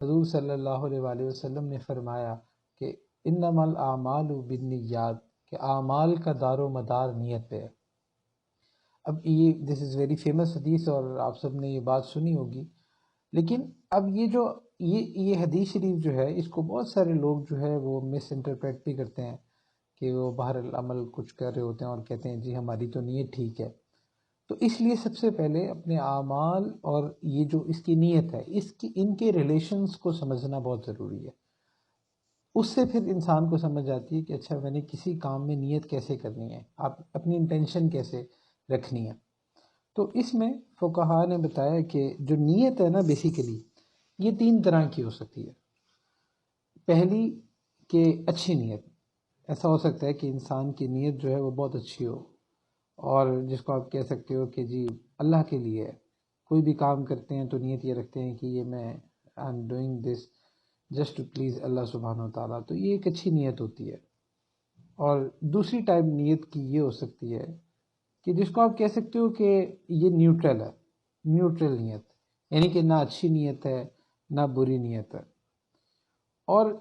حضور صلی اللہ علیہ وآلہ وسلم نے فرمایا کہ انما الاعمال بالنیات، کہ اعمال کا دار و مدار نیت پہ ہے۔ اب یہ دس از ویری فیمس حدیث اور آپ سب نے یہ بات سنی ہوگی، لیکن اب یہ حدیث شریف جو ہے اس کو بہت سارے لوگ جو ہے وہ مس انٹرپریٹ بھی کرتے ہیں کہ وہ باہر العمل کچھ کر رہے ہوتے ہیں اور کہتے ہیں جی ہماری تو نیت ٹھیک ہے۔ تو اس لیے سب سے پہلے اپنے اعمال اور یہ جو اس کی نیت ہے ان کے ریلیشنز کو سمجھنا بہت ضروری ہے۔ اس سے پھر انسان کو سمجھ آتی ہے کہ اچھا میں نے کسی کام میں نیت کیسے کرنی ہے، آپ اپنی انٹینشن کیسے رکھنی ہے۔ تو اس میں فقہاء نے بتایا کہ جو نیت ہے نا بیسیکلی یہ 3 طرح کی ہو سکتی ہے۔ پہلی کہ اچھی نیت، ایسا ہو سکتا ہے کہ انسان کی نیت جو ہے وہ بہت اچھی ہو، اور جس کو آپ کہہ سکتے ہو کہ جی اللہ کے لیے ہے۔ کوئی بھی کام کرتے ہیں تو نیت یہ رکھتے ہیں کہ یہ میں I am doing this just to please اللہ سبحانہ و تعالیٰ، تو یہ ایک اچھی نیت ہوتی ہے۔ اور دوسری ٹائپ نیت کی یہ ہو سکتی ہے کہ جس کو آپ کہہ سکتے ہو کہ یہ نیوٹرل ہے، نیوٹرل نیت، یعنی کہ نہ اچھی نیت ہے نہ بری نیت ہے۔ اور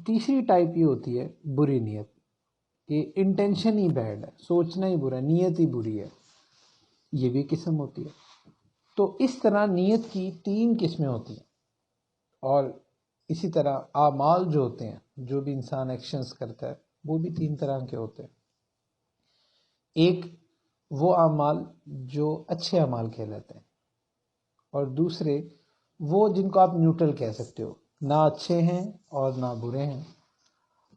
تیسری ٹائپ یہ ہوتی ہے بری نیت، کہ انٹینشن ہی بیڈ ہے، سوچنا ہی برا ہے، نیت ہی بری ہے، یہ بھی قسم ہوتی ہے۔ تو اس طرح نیت کی 3 قسمیں ہوتی ہیں، اور اسی طرح اعمال جو ہوتے ہیں، جو بھی انسان ایکشنز کرتا ہے وہ بھی 3 طرح کے ہوتے ہیں۔ ایک وہ اعمال جو اچھے اعمال کہلاتے ہیں، اور دوسرے وہ جن کو آپ نیوٹرل کہہ سکتے ہو، نہ اچھے ہیں اور نہ برے ہیں،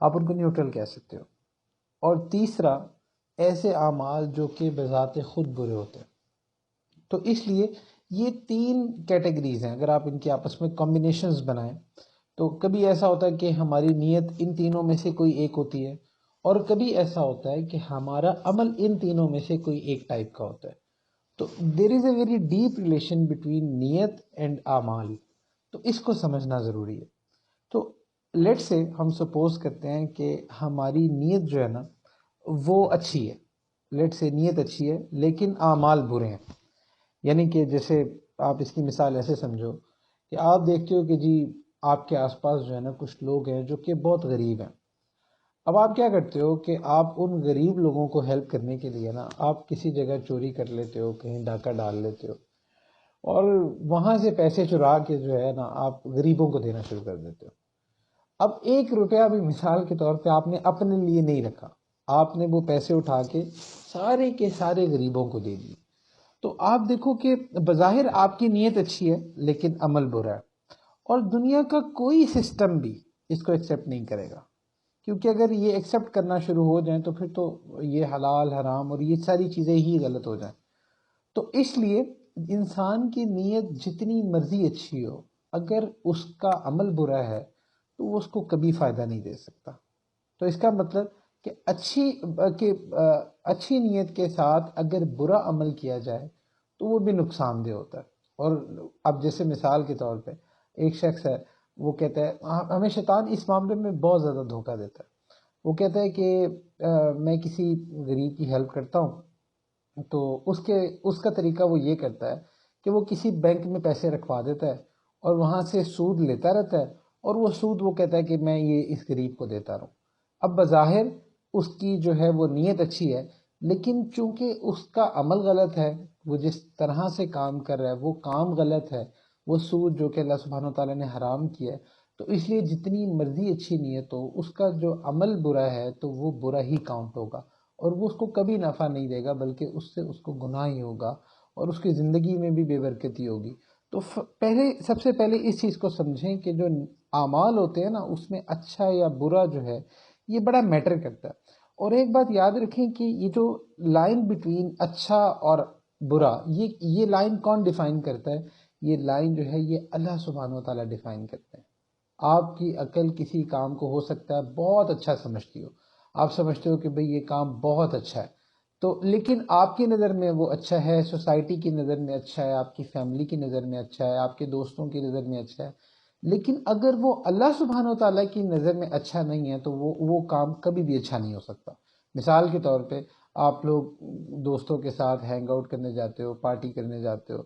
آپ ان کو نیوٹرل کہہ سکتے ہو۔ اور تیسرا ایسے اعمال جو کہ بذات خود برے ہوتے ہیں۔ تو اس لیے یہ 3 کیٹیگریز ہیں، اگر آپ ان کے آپس میں کمبینیشنز بنائیں تو کبھی ایسا ہوتا ہے کہ ہماری نیت ان تینوں میں سے کوئی ایک ہوتی ہے، اور کبھی ایسا ہوتا ہے کہ ہمارا عمل ان تینوں میں سے کوئی ایک ٹائپ کا ہوتا ہے۔ تو there is a very deep relation between نیت اینڈ اعمال، تو اس کو سمجھنا ضروری ہے۔ تو لیٹ سے ہم سپوز کرتے ہیں کہ ہماری نیت جو ہے نا وہ اچھی ہے، لیٹ سے نیت اچھی ہے لیکن اعمال برے ہیں۔ یعنی کہ جیسے آپ اس کی مثال ایسے سمجھو کہ آپ دیکھتے ہو کہ جی آپ کے آس پاس جو ہے نا کچھ لوگ ہیں جو کہ بہت غریب ہیں۔ اب آپ کیا کرتے ہو کہ آپ ان غریب لوگوں کو ہیلپ کرنے کے لیے نا آپ کسی جگہ چوری کر لیتے ہو، کہیں ڈاکہ ڈال لیتے ہو، اور وہاں سے پیسے چرا کے جو ہے نا آپ غریبوں کو دینا شروع کر دیتے ہو۔ اب 1 روپیہ بھی مثال کے طور پہ آپ نے اپنے لیے نہیں رکھا، آپ نے وہ پیسے اٹھا کے سارے کے سارے غریبوں کو دے دیے۔ تو آپ دیکھو کہ بظاہر آپ کی نیت اچھی ہے لیکن عمل برا ہے، اور دنیا کا کوئی سسٹم بھی اس کو ایکسیپٹ نہیں کرے گا، کیونکہ اگر یہ ایکسیپٹ کرنا شروع ہو جائیں تو پھر تو یہ حلال حرام اور یہ ساری چیزیں ہی غلط ہو جائیں۔ تو اس لیے انسان کی نیت جتنی مرضی اچھی ہو، اگر اس کا عمل برا ہے تو وہ اس کو کبھی فائدہ نہیں دے سکتا۔ تو اس کا مطلب کہ اچھی نیت کے ساتھ اگر برا عمل کیا جائے تو وہ بھی نقصان دہ ہوتا ہے۔ اور اب جیسے مثال کے طور پہ ایک شخص ہے، وہ کہتا ہے، ہمیں شیطان اس معاملے میں بہت زیادہ دھوکہ دیتا ہے۔ وہ کہتا ہے کہ میں کسی غریب کی ہیلپ کرتا ہوں، تو اس کا طریقہ وہ یہ کرتا ہے کہ وہ کسی بینک میں پیسے رکھوا دیتا ہے اور وہاں سے سود لیتا رہتا ہے، اور وہ سود وہ کہتا ہے کہ میں یہ اس غریب کو دیتا رہوں۔ اب بظاہر اس کی جو ہے وہ نیت اچھی ہے، لیکن چونکہ اس کا عمل غلط ہے، وہ جس طرح سے کام کر رہا ہے وہ کام غلط ہے، وہ سود جو کہ اللہ سبحانہ وتعالیٰ نے حرام کیا ہے، تو اس لیے جتنی مرضی اچھی نیت ہو، اس کا جو عمل برا ہے تو وہ برا ہی کاؤنٹ ہوگا، اور وہ اس کو کبھی نفع نہیں دے گا، بلکہ اس سے اس کو گناہ ہی ہوگا، اور اس کی زندگی میں بھی بے برکتی ہوگی۔ تو سب سے پہلے اس چیز کو سمجھیں کہ جو اعمال ہوتے ہیں نا اس میں اچھا یا برا جو ہے یہ بڑا میٹر کرتا ہے۔ اور ایک بات یاد رکھیں کہ یہ جو لائن بٹوین اچھا اور برا، یہ لائن کون ڈیفائن کرتا ہے؟ یہ لائن جو ہے یہ اللہ سبحانہ و تعالیٰ ڈیفائن کرتے ہیں۔ آپ کی عقل کسی کام کو ہو سکتا ہے بہت اچھا سمجھتی ہو، آپ سمجھتے ہو کہ بھئی یہ کام بہت اچھا ہے، تو لیکن آپ کی نظر میں وہ اچھا ہے، سوسائٹی کی نظر میں اچھا ہے، آپ کی فیملی کی نظر میں اچھا ہے، آپ کے دوستوں کی نظر میں اچھا ہے، لیکن اگر وہ اللہ سبحانہ و تعالیٰ کی نظر میں اچھا نہیں ہے تو وہ کام کبھی بھی اچھا نہیں ہو سکتا۔ مثال کے طور پہ آپ لوگ دوستوں کے ساتھ ہینگ آؤٹ کرنے جاتے ہو، پارٹی کرنے جاتے ہو،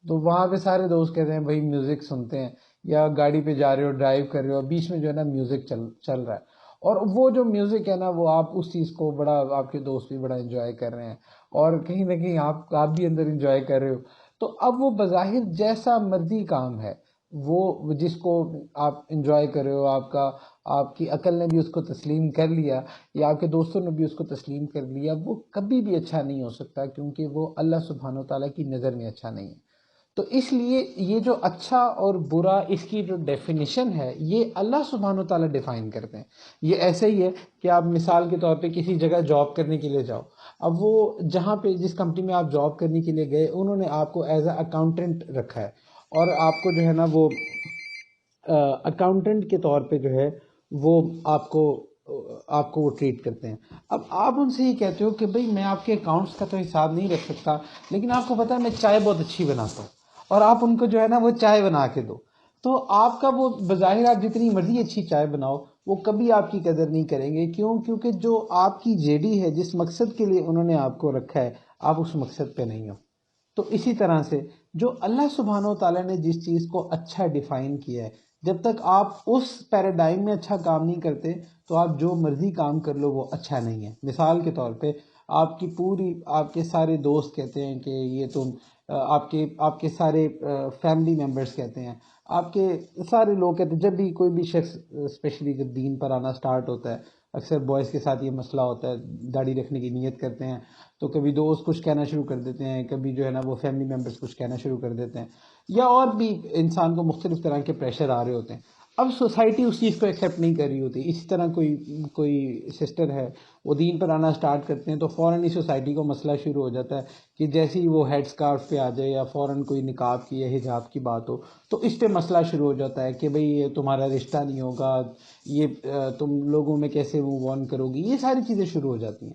تو وہاں پہ سارے دوست کہتے ہیں بھائی میوزک سنتے ہیں، یا گاڑی پہ جا رہے ہو، ڈرائیو کر رہے ہو، بیچ میں جو ہے نا میوزک چل رہا ہے، اور وہ جو میوزک ہے نا وہ آپ اس چیز کو بڑا، آپ کے دوست بھی بڑا انجوائے کر رہے ہیں، اور کہیں نہ کہیں آپ بھی اندر انجوائے کر رہے ہو، تو اب وہ بظاہر جیسا مرضی کام ہے، وہ جس کو آپ انجوائے کر رہے ہو، آپ کی عقل نے بھی اس کو تسلیم کر لیا، یا آپ کے دوستوں نے بھی اس کو تسلیم کر لیا، وہ کبھی بھی اچھا نہیں ہو سکتا، کیونکہ وہ اللہ سبحانہ و تعالیٰ کی نظر میں اچھا نہیں ہے۔ تو اس لیے یہ جو اچھا اور برا، اس کی جو ڈیفینیشن ہے یہ اللہ سبحانہ و تعالیٰ ڈیفائن کرتے ہیں۔ یہ ایسے ہی ہے کہ آپ مثال کے طور پہ کسی جگہ جاب کرنے کے لیے جاؤ، اب وہ جہاں پہ جس کمپنی میں آپ جاب کرنے کے لیے گئے، انہوں نے آپ کو ایز اے اکاؤنٹنٹ رکھا ہے، اور آپ کو جو ہے نا وہ اکاؤنٹنٹ کے طور پہ جو ہے وہ آپ کو وہ ٹریٹ کرتے ہیں۔ اب آپ ان سے یہ کہتے ہو کہ بھئی میں آپ کے اکاؤنٹس کا تو حساب نہیں رکھ سکتا، لیکن آپ کو پتہ ہے میں چائے بہت اچھی بناتا ہوں، اور آپ ان کو جو ہے نا وہ چائے بنا کے دو، تو آپ کا وہ بظاہر آپ جتنی مرضی اچھی چائے بناؤ، وہ کبھی آپ کی قدر نہیں کریں گے۔ کیوں؟ کیونکہ جو آپ کی جے ڈی ہے، جس مقصد کے لیے انہوں نے آپ کو رکھا ہے، آپ اس مقصد پہ نہیں ہو۔ تو اسی طرح سے جو اللہ سبحانہ و تعالیٰ نے جس چیز کو اچھا ڈیفائن کیا ہے، جب تک آپ اس پیراڈائم میں اچھا کام نہیں کرتے تو آپ جو مرضی کام کر لو وہ اچھا نہیں ہے۔ مثال کے طور پہ آپ کے سارے دوست کہتے ہیں کہ یہ تم آپ کے سارے فیملی ممبرز کہتے ہیں، آپ کے سارے لوگ کہتے ہیں، جب بھی کوئی بھی شخص اسپیشلی جب دین پر آنا سٹارٹ ہوتا ہے، اکثر بوائز کے ساتھ یہ مسئلہ ہوتا ہے، داڑھی رکھنے کی نیت کرتے ہیں تو کبھی دوست کچھ کہنا شروع کر دیتے ہیں، کبھی جو ہے نا وہ فیملی ممبرز کچھ کہنا شروع کر دیتے ہیں، یا اور بھی انسان کو مختلف طرح کے پریشر آ رہے ہوتے ہیں۔ اب سوسائٹی اس چیز کو ایکسیپٹ نہیں کر رہی ہوتی۔ اسی طرح کوئی سسٹر ہے، وہ دین پر آنا سٹارٹ کرتے ہیں تو فوراً ہی سوسائٹی کو مسئلہ شروع ہو جاتا ہے کہ جیسے ہی وہ ہیڈ سکارف پہ آ جائے یا فوراً کوئی نقاب کی یا حجاب کی بات ہو تو اس پہ مسئلہ شروع ہو جاتا ہے کہ بھئی یہ تمہارا رشتہ نہیں ہوگا، یہ تم لوگوں میں کیسے موو آن کرو گی، یہ ساری چیزیں شروع ہو جاتی ہیں۔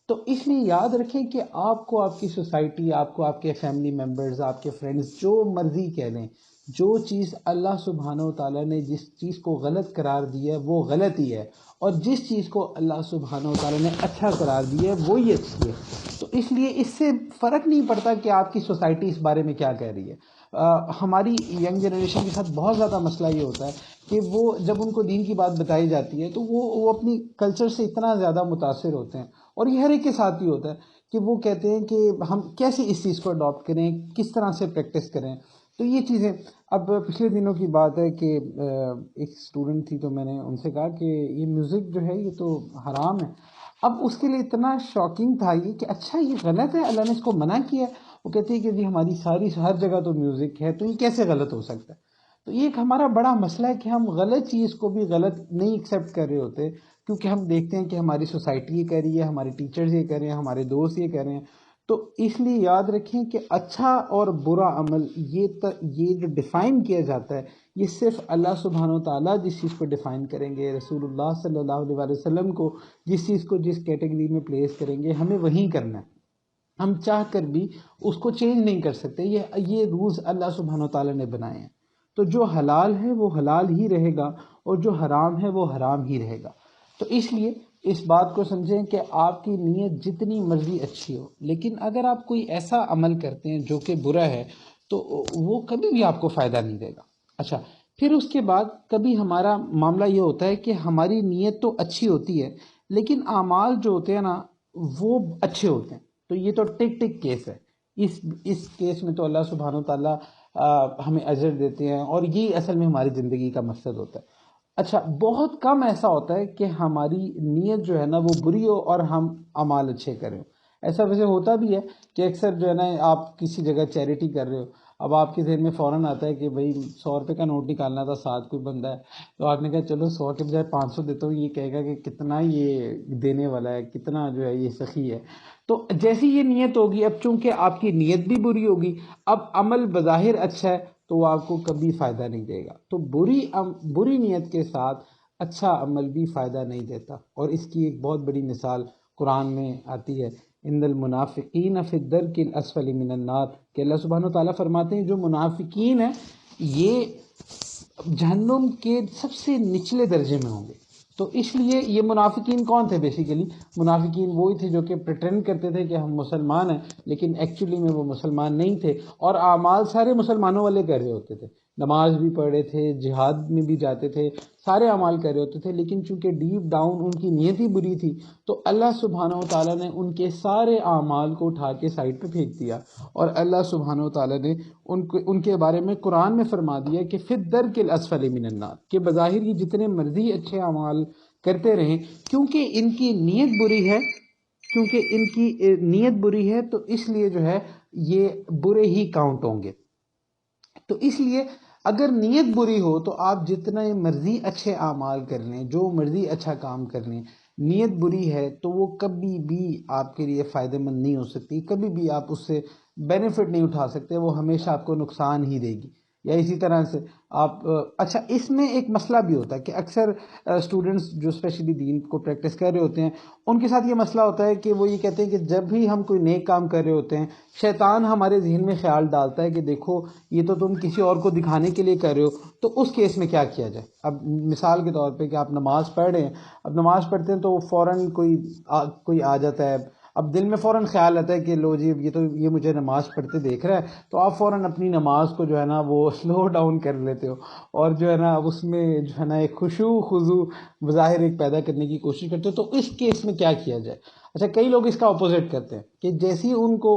تو اس لیے یاد رکھیں کہ آپ کو آپ کی سوسائٹی، آپ کو آپ کے فیملی ممبرز، آپ کے فرینڈز جو مرضی کہہ لیں، جو چیز اللہ سبحانہ و تعالیٰ نے جس چیز کو غلط قرار دیا ہے وہ غلط ہی ہے، اور جس چیز کو اللہ سبحانہ و تعالیٰ نے اچھا قرار دیا ہے وہی اچھی ہے۔ تو اس لیے اس سے فرق نہیں پڑتا کہ آپ کی سوسائٹی اس بارے میں کیا کہہ رہی ہے۔ ہماری ینگ جنریشن کے ساتھ بہت زیادہ مسئلہ یہ ہوتا ہے کہ وہ جب ان کو دین کی بات بتائی جاتی ہے تو وہ اپنی کلچر سے اتنا زیادہ متاثر ہوتے ہیں، اور یہ ہر ایک کے ساتھ ہی ہوتا ہے کہ وہ کہتے ہیں کہ ہم کیسے اس چیز کو اڈاپٹ کریں، کس طرح سے پریکٹس کریں۔ تو یہ چیزیں، اب پچھلے دنوں کی بات ہے کہ ایک اسٹوڈنٹ تھی، تو میں نے ان سے کہا کہ یہ میوزک جو ہے یہ تو حرام ہے۔ اب اس کے لیے اتنا شاکنگ تھا یہ کہ اچھا یہ غلط ہے، اللہ نے اس کو منع کیا ہے؟ وہ کہتی ہے کہ جی ہماری ساری ہر جگہ تو میوزک ہے، تو یہ کیسے غلط ہو سکتا ہے؟ تو یہ ایک ہمارا بڑا مسئلہ ہے کہ ہم غلط چیز کو بھی غلط نہیں ایکسیپٹ کر رہے ہوتے، کیونکہ ہم دیکھتے ہیں کہ ہماری سوسائٹی یہ کہہ رہی ہے، ہمارے ٹیچرز یہ کہہ رہے ہیں، ہمارے دوست یہ کہہ رہے ہیں۔ تو اس لیے یاد رکھیں کہ اچھا اور برا عمل یہ جو ڈیفائن کیا جاتا ہے، یہ صرف اللہ سبحانہ و تعالیٰ جس چیز کو ڈیفائن کریں گے، رسول اللہ صلی اللہ علیہ وآلہ وسلم کو جس چیز کو جس کیٹیگری میں پلیس کریں گے، ہمیں وہی کرنا ہے۔ ہم چاہ کر بھی اس کو چینج نہیں کر سکتے، یہ رولز اللہ سبحانہ و تعالیٰ نے بنائے ہیں۔ تو جو حلال ہے وہ حلال ہی رہے گا، اور جو حرام ہے وہ حرام ہی رہے گا۔ تو اس لیے اس بات کو سمجھیں کہ آپ کی نیت جتنی مرضی اچھی ہو، لیکن اگر آپ کوئی ایسا عمل کرتے ہیں جو کہ برا ہے تو وہ کبھی بھی آپ کو فائدہ نہیں دے گا۔ اچھا، پھر اس کے بعد کبھی ہمارا معاملہ یہ ہوتا ہے کہ ہماری نیت تو اچھی ہوتی ہے، لیکن اعمال جو ہوتے ہیں نا وہ اچھے ہوتے ہیں۔ تو یہ تو ٹک ٹک کیس ہے، اس کیس میں تو اللہ سبحانہ و تعالیٰ ہمیں اجر دیتے ہیں، اور یہ اصل میں ہماری زندگی کا مقصد ہوتا ہے۔ اچھا، بہت کم ایسا ہوتا ہے کہ ہماری نیت جو ہے نا وہ بری ہو اور ہم اعمال اچھے کریں۔ ایسا ویسے ہوتا بھی ہے کہ اکثر جو ہے نا آپ کسی جگہ چیریٹی کر رہے ہو، اب آپ کے ذہن میں فوراً آتا ہے کہ بھائی 100 روپے کا نوٹ نکالنا تھا، ساتھ کوئی بندہ ہے، تو آپ نے کہا چلو 100 کے بجائے 500 دیتا ہوں، یہ کہے گا کہ کتنا یہ دینے والا ہے، کتنا جو ہے یہ سخی ہے۔ تو جیسی یہ نیت ہوگی، اب چونکہ آپ کی نیت بھی بری ہوگی، اب عمل بظاہر اچھا ہے تو وہ آپ کو کبھی فائدہ نہیں دے گا۔ تو بری نیت کے ساتھ اچھا عمل بھی فائدہ نہیں دیتا، اور اس کی ایک بہت بڑی مثال قرآن میں آتی ہے، ان المنافقین فی الدرک الاسفل من النار، کہ اللہ سبحانہ و تعالیٰ فرماتے ہیں جو منافقین ہیں یہ جہنم کے سب سے نچلے درجے میں ہوں گے۔ تو اس لیے یہ منافقین کون تھے؟ بیسیکلی منافقین وہی تھے جو کہ پریٹینڈ کرتے تھے کہ ہم مسلمان ہیں، لیکن ایکچولی میں وہ مسلمان نہیں تھے، اور اعمال سارے مسلمانوں والے کر رہے ہوتے تھے، نماز بھی پڑھے تھے، جہاد میں بھی جاتے تھے، سارے اعمال کر رہے ہوتے تھے، لیکن چونکہ ڈیپ ڈاؤن ان کی نیت ہی بری تھی، تو اللہ سبحانہ و تعالیٰ نے ان کے سارے اعمال کو اٹھا کے سائڈ پہ پھینک دیا، اور اللہ سبحانہ و تعالیٰ نے ان کے بارے میں قرآن میں فرما دیا کہ فی الدرک الاسفل من النار، کہ بظاہر یہ جتنے مرضی اچھے اعمال کرتے رہیں، کیونکہ ان کی نیت بری ہے، کیونکہ ان کی نیت بری ہے، تو اس لیے جو ہے یہ برے ہی کاؤنٹ ہوں گے۔ تو اس لیے اگر نیت بری ہو تو آپ جتنا مرضی اچھے اعمال کر لیں، جو مرضی اچھا کام کر لیں، نیت بری ہے تو وہ کبھی بھی آپ کے لیے فائدہ مند نہیں ہو سکتی، کبھی بھی آپ اس سے بینیفٹ نہیں اٹھا سکتے، وہ ہمیشہ آپ کو نقصان ہی دے گی۔ یا اسی طرح سے آپ اچھا اس میں ایک مسئلہ بھی ہوتا ہے کہ اکثر اسٹوڈنٹس جو اسپیشلی دین کو پریکٹس کر رہے ہوتے ہیں، ان کے ساتھ یہ مسئلہ ہوتا ہے کہ وہ یہ کہتے ہیں کہ جب بھی ہم کوئی نیک کام کر رہے ہوتے ہیں، شیطان ہمارے ذہن میں خیال ڈالتا ہے کہ دیکھو یہ تو تم کسی اور کو دکھانے کے لیے کر رہے ہو، تو اس کیس میں کیا کیا جائے۔ اب مثال کے طور پہ کہ آپ نماز پڑھ رہے ہیں، اب نماز پڑھتے ہیں تو فوراً کوئی آ جاتا ہے، اب دل میں فوراً خیال آتا ہے کہ لو جی یہ مجھے نماز پڑھتے دیکھ رہا ہے، تو آپ فوراً اپنی نماز کو جو ہے نا وہ سلو ڈاؤن کر لیتے ہو، اور جو ہے نا اس میں جو ہے نا ایک خشوع خضوع بظاہر ایک پیدا کرنے کی کوشش کرتے ہو۔ تو اس کیس میں کیا کیا جائے؟ اچھا کئی لوگ اس کا اپوزٹ کرتے ہیں کہ جیسی ان کو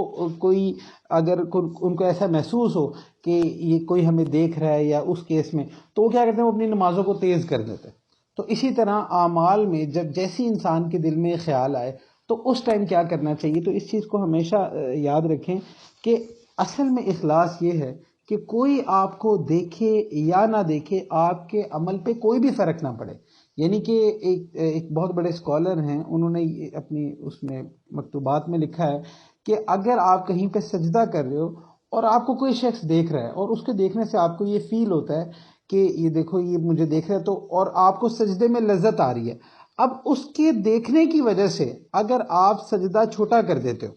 اگر ان کو ایسا محسوس ہو کہ یہ کوئی ہمیں دیکھ رہا ہے یا اس کیس میں، تو وہ کیا کرتے ہیں، وہ اپنی نمازوں کو تیز کر دیتے ہیں۔ تو اسی طرح اعمال میں جب جیسی انسان کے دل میں خیال آئے تو اس ٹائم کیا کرنا چاہیے۔ تو اس چیز کو ہمیشہ یاد رکھیں کہ اصل میں اخلاص یہ ہے کہ کوئی آپ کو دیکھے یا نہ دیکھے، آپ کے عمل پہ کوئی بھی فرق نہ پڑے۔ یعنی کہ ایک بہت بڑے اسکالر ہیں، انہوں نے اپنی اس میں مکتوبات میں لکھا ہے کہ اگر آپ کہیں پہ سجدہ کر رہے ہو اور آپ کو کوئی شخص دیکھ رہا ہے، اور اس کے دیکھنے سے آپ کو یہ فیل ہوتا ہے کہ یہ دیکھو یہ مجھے دیکھ رہا ہے، تو اور آپ کو سجدے میں لذت آ رہی ہے، اب اس کے دیکھنے کی وجہ سے اگر آپ سجدہ چھوٹا کر دیتے ہو،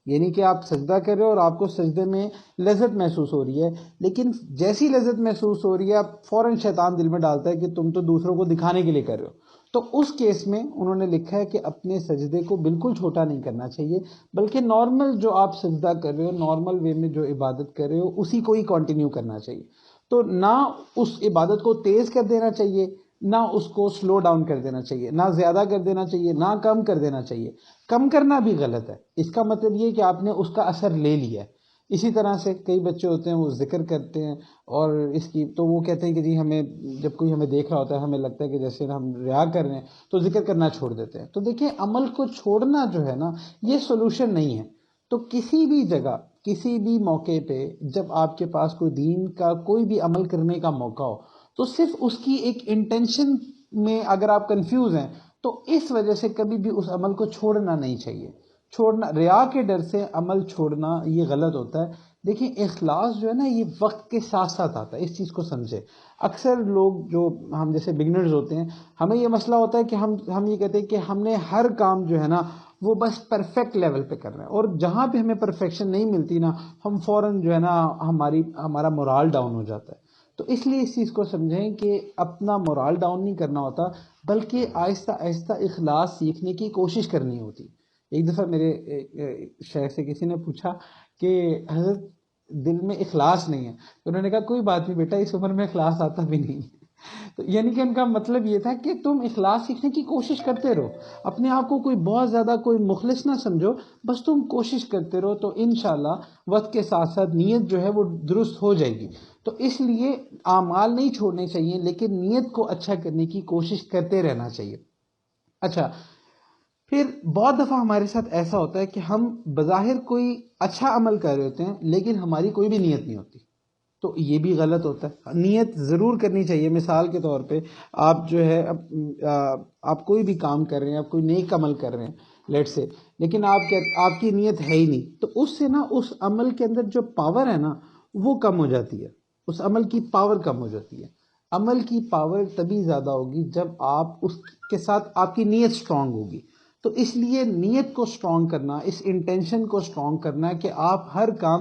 یعنی کہ آپ سجدہ کر رہے ہو اور آپ کو سجدے میں لذت محسوس ہو رہی ہے، لیکن جیسی لذت محسوس ہو رہی ہے اب فوراً شیطان دل میں ڈالتا ہے کہ تم تو دوسروں کو دکھانے کے لیے کر رہے ہو، تو اس کیس میں انہوں نے لکھا ہے کہ اپنے سجدے کو بالکل چھوٹا نہیں کرنا چاہیے، بلکہ نارمل جو آپ سجدہ کر رہے ہو، نارمل وے میں جو عبادت کر رہے ہو اسی کو ہی کنٹینیو کرنا چاہیے۔ تو نہ اس عبادت کو تیز کر دینا چاہیے، نہ اس کو سلو ڈاؤن کر دینا چاہیے، نہ زیادہ کر دینا چاہیے، نہ کم کر دینا چاہیے۔ کم کرنا بھی غلط ہے، اس کا مطلب یہ کہ آپ نے اس کا اثر لے لیا ہے۔ اسی طرح سے کئی بچے ہوتے ہیں وہ ذکر کرتے ہیں، اور اس کی تو وہ کہتے ہیں کہ جی ہمیں جب کوئی ہمیں دیکھ رہا ہوتا ہے ہمیں لگتا ہے کہ جیسے ہم ریا کر رہے ہیں، تو ذکر کرنا چھوڑ دیتے ہیں۔ تو دیکھیں عمل کو چھوڑنا جو ہے نا یہ سولوشن نہیں ہے۔ تو کسی بھی جگہ کسی بھی موقع پہ جب آپ کے پاس کوئی دین کا کوئی بھی عمل کرنے کا موقع ہو، تو صرف اس کی ایک انٹینشن میں اگر آپ کنفیوز ہیں تو اس وجہ سے کبھی بھی اس عمل کو چھوڑنا نہیں چاہیے۔ چھوڑنا ریا کے ڈر سے عمل چھوڑنا یہ غلط ہوتا ہے۔ دیکھیں اخلاص جو ہے نا یہ وقت کے ساتھ ساتھ آتا ہے، اس چیز کو سمجھے۔ اکثر لوگ جو ہم جیسے بگنرز ہوتے ہیں، ہمیں یہ مسئلہ ہوتا ہے کہ ہم یہ کہتے ہیں کہ ہم نے ہر کام جو ہے نا وہ بس پرفیکٹ لیول پہ کرنا ہے، اور جہاں پہ ہمیں پرفیکشن نہیں ملتی نا ہم فوراً جو ہے نا ہمارا مورال ڈاؤن ہو جاتا ہے۔ تو اس لیے اس چیز کو سمجھیں کہ اپنا مورال ڈاؤن نہیں کرنا ہوتا، بلکہ آہستہ آہستہ اخلاص سیکھنے کی کوشش کرنی ہوتی۔ ایک دفعہ میرے شیخ سے کسی نے پوچھا کہ حضرت دل میں اخلاص نہیں ہے، تو انہوں نے کہا کوئی بات نہیں بیٹا، اس عمر میں اخلاص آتا بھی نہیں ہے۔ تو یعنی کہ ان کا مطلب یہ تھا کہ تم اخلاص سیکھنے کی کوشش کرتے رہو، اپنے آپ کو کوئی بہت زیادہ کوئی مخلص نہ سمجھو، بس تم کوشش کرتے رہو، تو انشاءاللہ وقت کے ساتھ ساتھ نیت جو ہے وہ درست ہو جائے گی۔ تو اس لیے اعمال نہیں چھوڑنے چاہیے، لیکن نیت کو اچھا کرنے کی کوشش کرتے رہنا چاہیے۔ اچھا پھر بہت دفعہ ہمارے ساتھ ایسا ہوتا ہے کہ ہم بظاہر کوئی اچھا عمل کر رہے ہوتے ہیں لیکن ہماری کوئی بھی نیت نہیں ہوتی، تو یہ بھی غلط ہوتا ہے۔ نیت ضرور کرنی چاہیے۔ مثال کے طور پہ آپ جو ہے آپ کوئی بھی کام کر رہے ہیں، آپ کوئی نیک عمل کر رہے ہیں لیٹ سے، لیکن آپ کی نیت ہے ہی نہیں، تو اس سے نا اس عمل کے اندر جو پاور ہے نا وہ کم ہو جاتی ہے، اس عمل کی پاور کم ہو جاتی ہے۔ عمل کی پاور تبھی زیادہ ہوگی جب آپ اس کے ساتھ آپ کی نیت سٹرونگ ہوگی۔ تو اس لیے نیت کو سٹرونگ کرنا، اس انٹینشن کو سٹرونگ کرنا کہ آپ ہر کام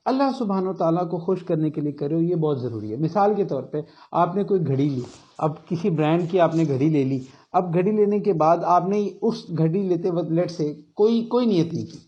اللہ سبحانہ و تعالیٰ کو خوش کرنے کے لیے کرے ہو، یہ بہت ضروری ہے۔ مثال کے طور پہ آپ نے کوئی گھڑی لی، اب کسی برانڈ کی آپ نے گھڑی لے لی، اب گھڑی لینے کے بعد آپ نے اس گھڑی لیتے وقت لیٹ سے کوئی نیت نہیں کی،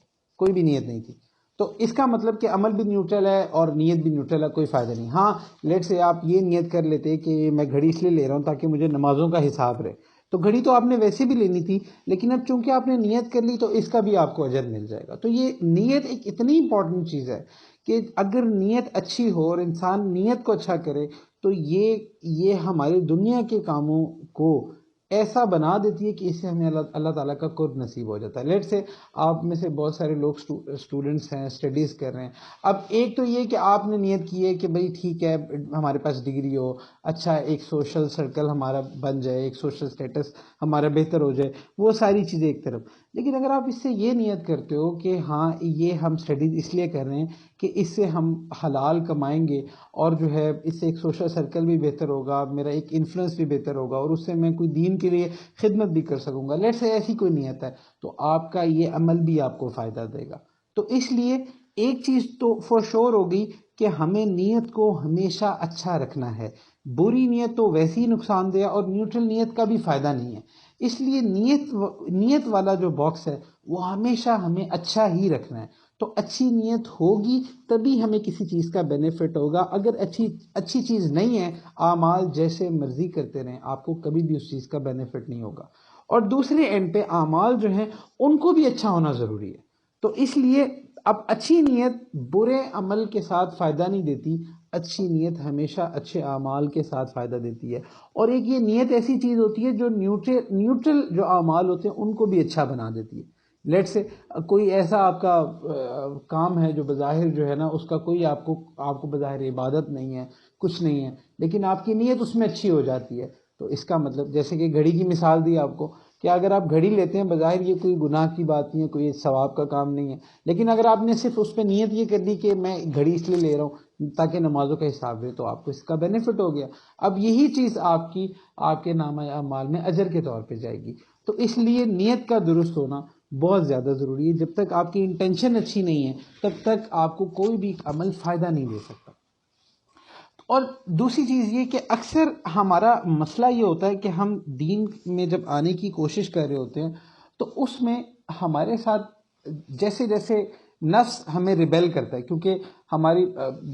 کوئی بھی نیت نہیں کی، تو اس کا مطلب کہ عمل بھی نیوٹرل ہے اور نیت بھی نیوٹرل ہے، کوئی فائدہ نہیں. ہاں لیٹ سے آپ یہ نیت کر لیتے کہ میں گھڑی اس لیے لے رہا ہوں تاکہ مجھے نمازوں کا حساب رہے، تو گھڑی تو آپ نے ویسے بھی لینی تھی، لیکن اب چونکہ آپ نے نیت کر لی تو اس کا بھی آپ کو اجر مل جائے گا. تو یہ نیت ایک اتنی امپورٹنٹ چیز ہے کہ اگر نیت اچھی ہو اور انسان نیت کو اچھا کرے تو یہ ہمارے دنیا کے کاموں کو ایسا بنا دیتی ہے کہ اس سے ہمیں اللہ تعالیٰ کا قرب نصیب ہو جاتا ہے. لیٹ سے آپ میں سے بہت سارے لوگ اسٹوڈنٹس ہیں، اسٹڈیز کر رہے ہیں. اب ایک تو یہ کہ آپ نے نیت کی ہے کہ بھئی ٹھیک ہے ہمارے پاس ڈگری ہو، اچھا ایک سوشل سرکل ہمارا بن جائے، ایک سوشل سٹیٹس ہمارا بہتر ہو جائے، وہ ساری چیزیں ایک طرف. لیکن اگر آپ اس سے یہ نیت کرتے ہو کہ ہاں یہ ہم اسٹڈیز اس لیے کر رہے ہیں کہ اس سے ہم حلال کمائیں گے اور جو ہے اس سے ایک سوشل سرکل بھی بہتر ہوگا، میرا ایک انفلوئنس بھی بہتر ہوگا اور اس سے میں کوئی دین کے لیے خدمت بھی کر سکوں گا، لیٹ سے ایسی کوئی نیت ہے، تو آپ کا یہ عمل بھی آپ کو فائدہ دے گا. تو اس لیے ایک چیز تو فور شور ہوگی کہ ہمیں نیت کو ہمیشہ اچھا رکھنا ہے. بری نیت تو ویسے ہی نقصان دہ اور نیوٹرل نیت کا بھی فائدہ نہیں ہے. اس لیے نیت والا جو باکس ہے وہ ہمیشہ ہمیں اچھا ہی رکھنا ہے. تو اچھی نیت ہوگی تبھی ہمیں کسی چیز کا بینیفٹ ہوگا. اگر اچھی چیز نہیں ہے، اعمال جیسے مرضی کرتے رہیں، آپ کو کبھی بھی اس چیز کا بینیفٹ نہیں ہوگا. اور دوسرے اینڈ پہ اعمال جو ہیں ان کو بھی اچھا ہونا ضروری ہے. تو اس لیے اب اچھی نیت برے عمل کے ساتھ فائدہ نہیں دیتی، اچھی نیت ہمیشہ اچھے اعمال کے ساتھ فائدہ دیتی ہے. اور ایک یہ نیت ایسی چیز ہوتی ہے جو نیوٹرل جو اعمال ہوتے ہیں ان کو بھی اچھا بنا دیتی ہے. لیٹ سے کوئی ایسا آپ کا کام ہے جو بظاہر جو ہے نا اس کا کوئی آپ کو بظاہر عبادت نہیں ہے، کچھ نہیں ہے، لیکن آپ کی نیت اس میں اچھی ہو جاتی ہے. تو اس کا مطلب جیسے کہ گھڑی کی مثال دی آپ کو کہ اگر آپ گھڑی لیتے ہیں بظاہر یہ کوئی گناہ کی بات نہیں ہے، کوئی ثواب کا کام نہیں ہے، لیکن اگر آپ نے صرف اس پہ نیت یہ کر دی کہ میں گھڑی اس لیے لے رہا ہوں تاکہ نمازوں کا حساب رہے، تو آپ کو اس کا بینیفٹ ہو گیا. اب یہی چیز آپ کے نامہ اعمال میں اجر کے طور پہ جائے گی. تو اس لیے نیت کا درست ہونا بہت زیادہ ضروری ہے. جب تک آپ کی انٹینشن اچھی نہیں ہے تب تک آپ کو کوئی بھی عمل فائدہ نہیں دے سکتا. اور دوسری چیز یہ کہ اکثر ہمارا مسئلہ یہ ہوتا ہے کہ ہم دین میں جب آنے کی کوشش کر رہے ہوتے ہیں تو اس میں ہمارے ساتھ جیسے جیسے نفس ہمیں ریبیل کرتا ہے، کیونکہ ہماری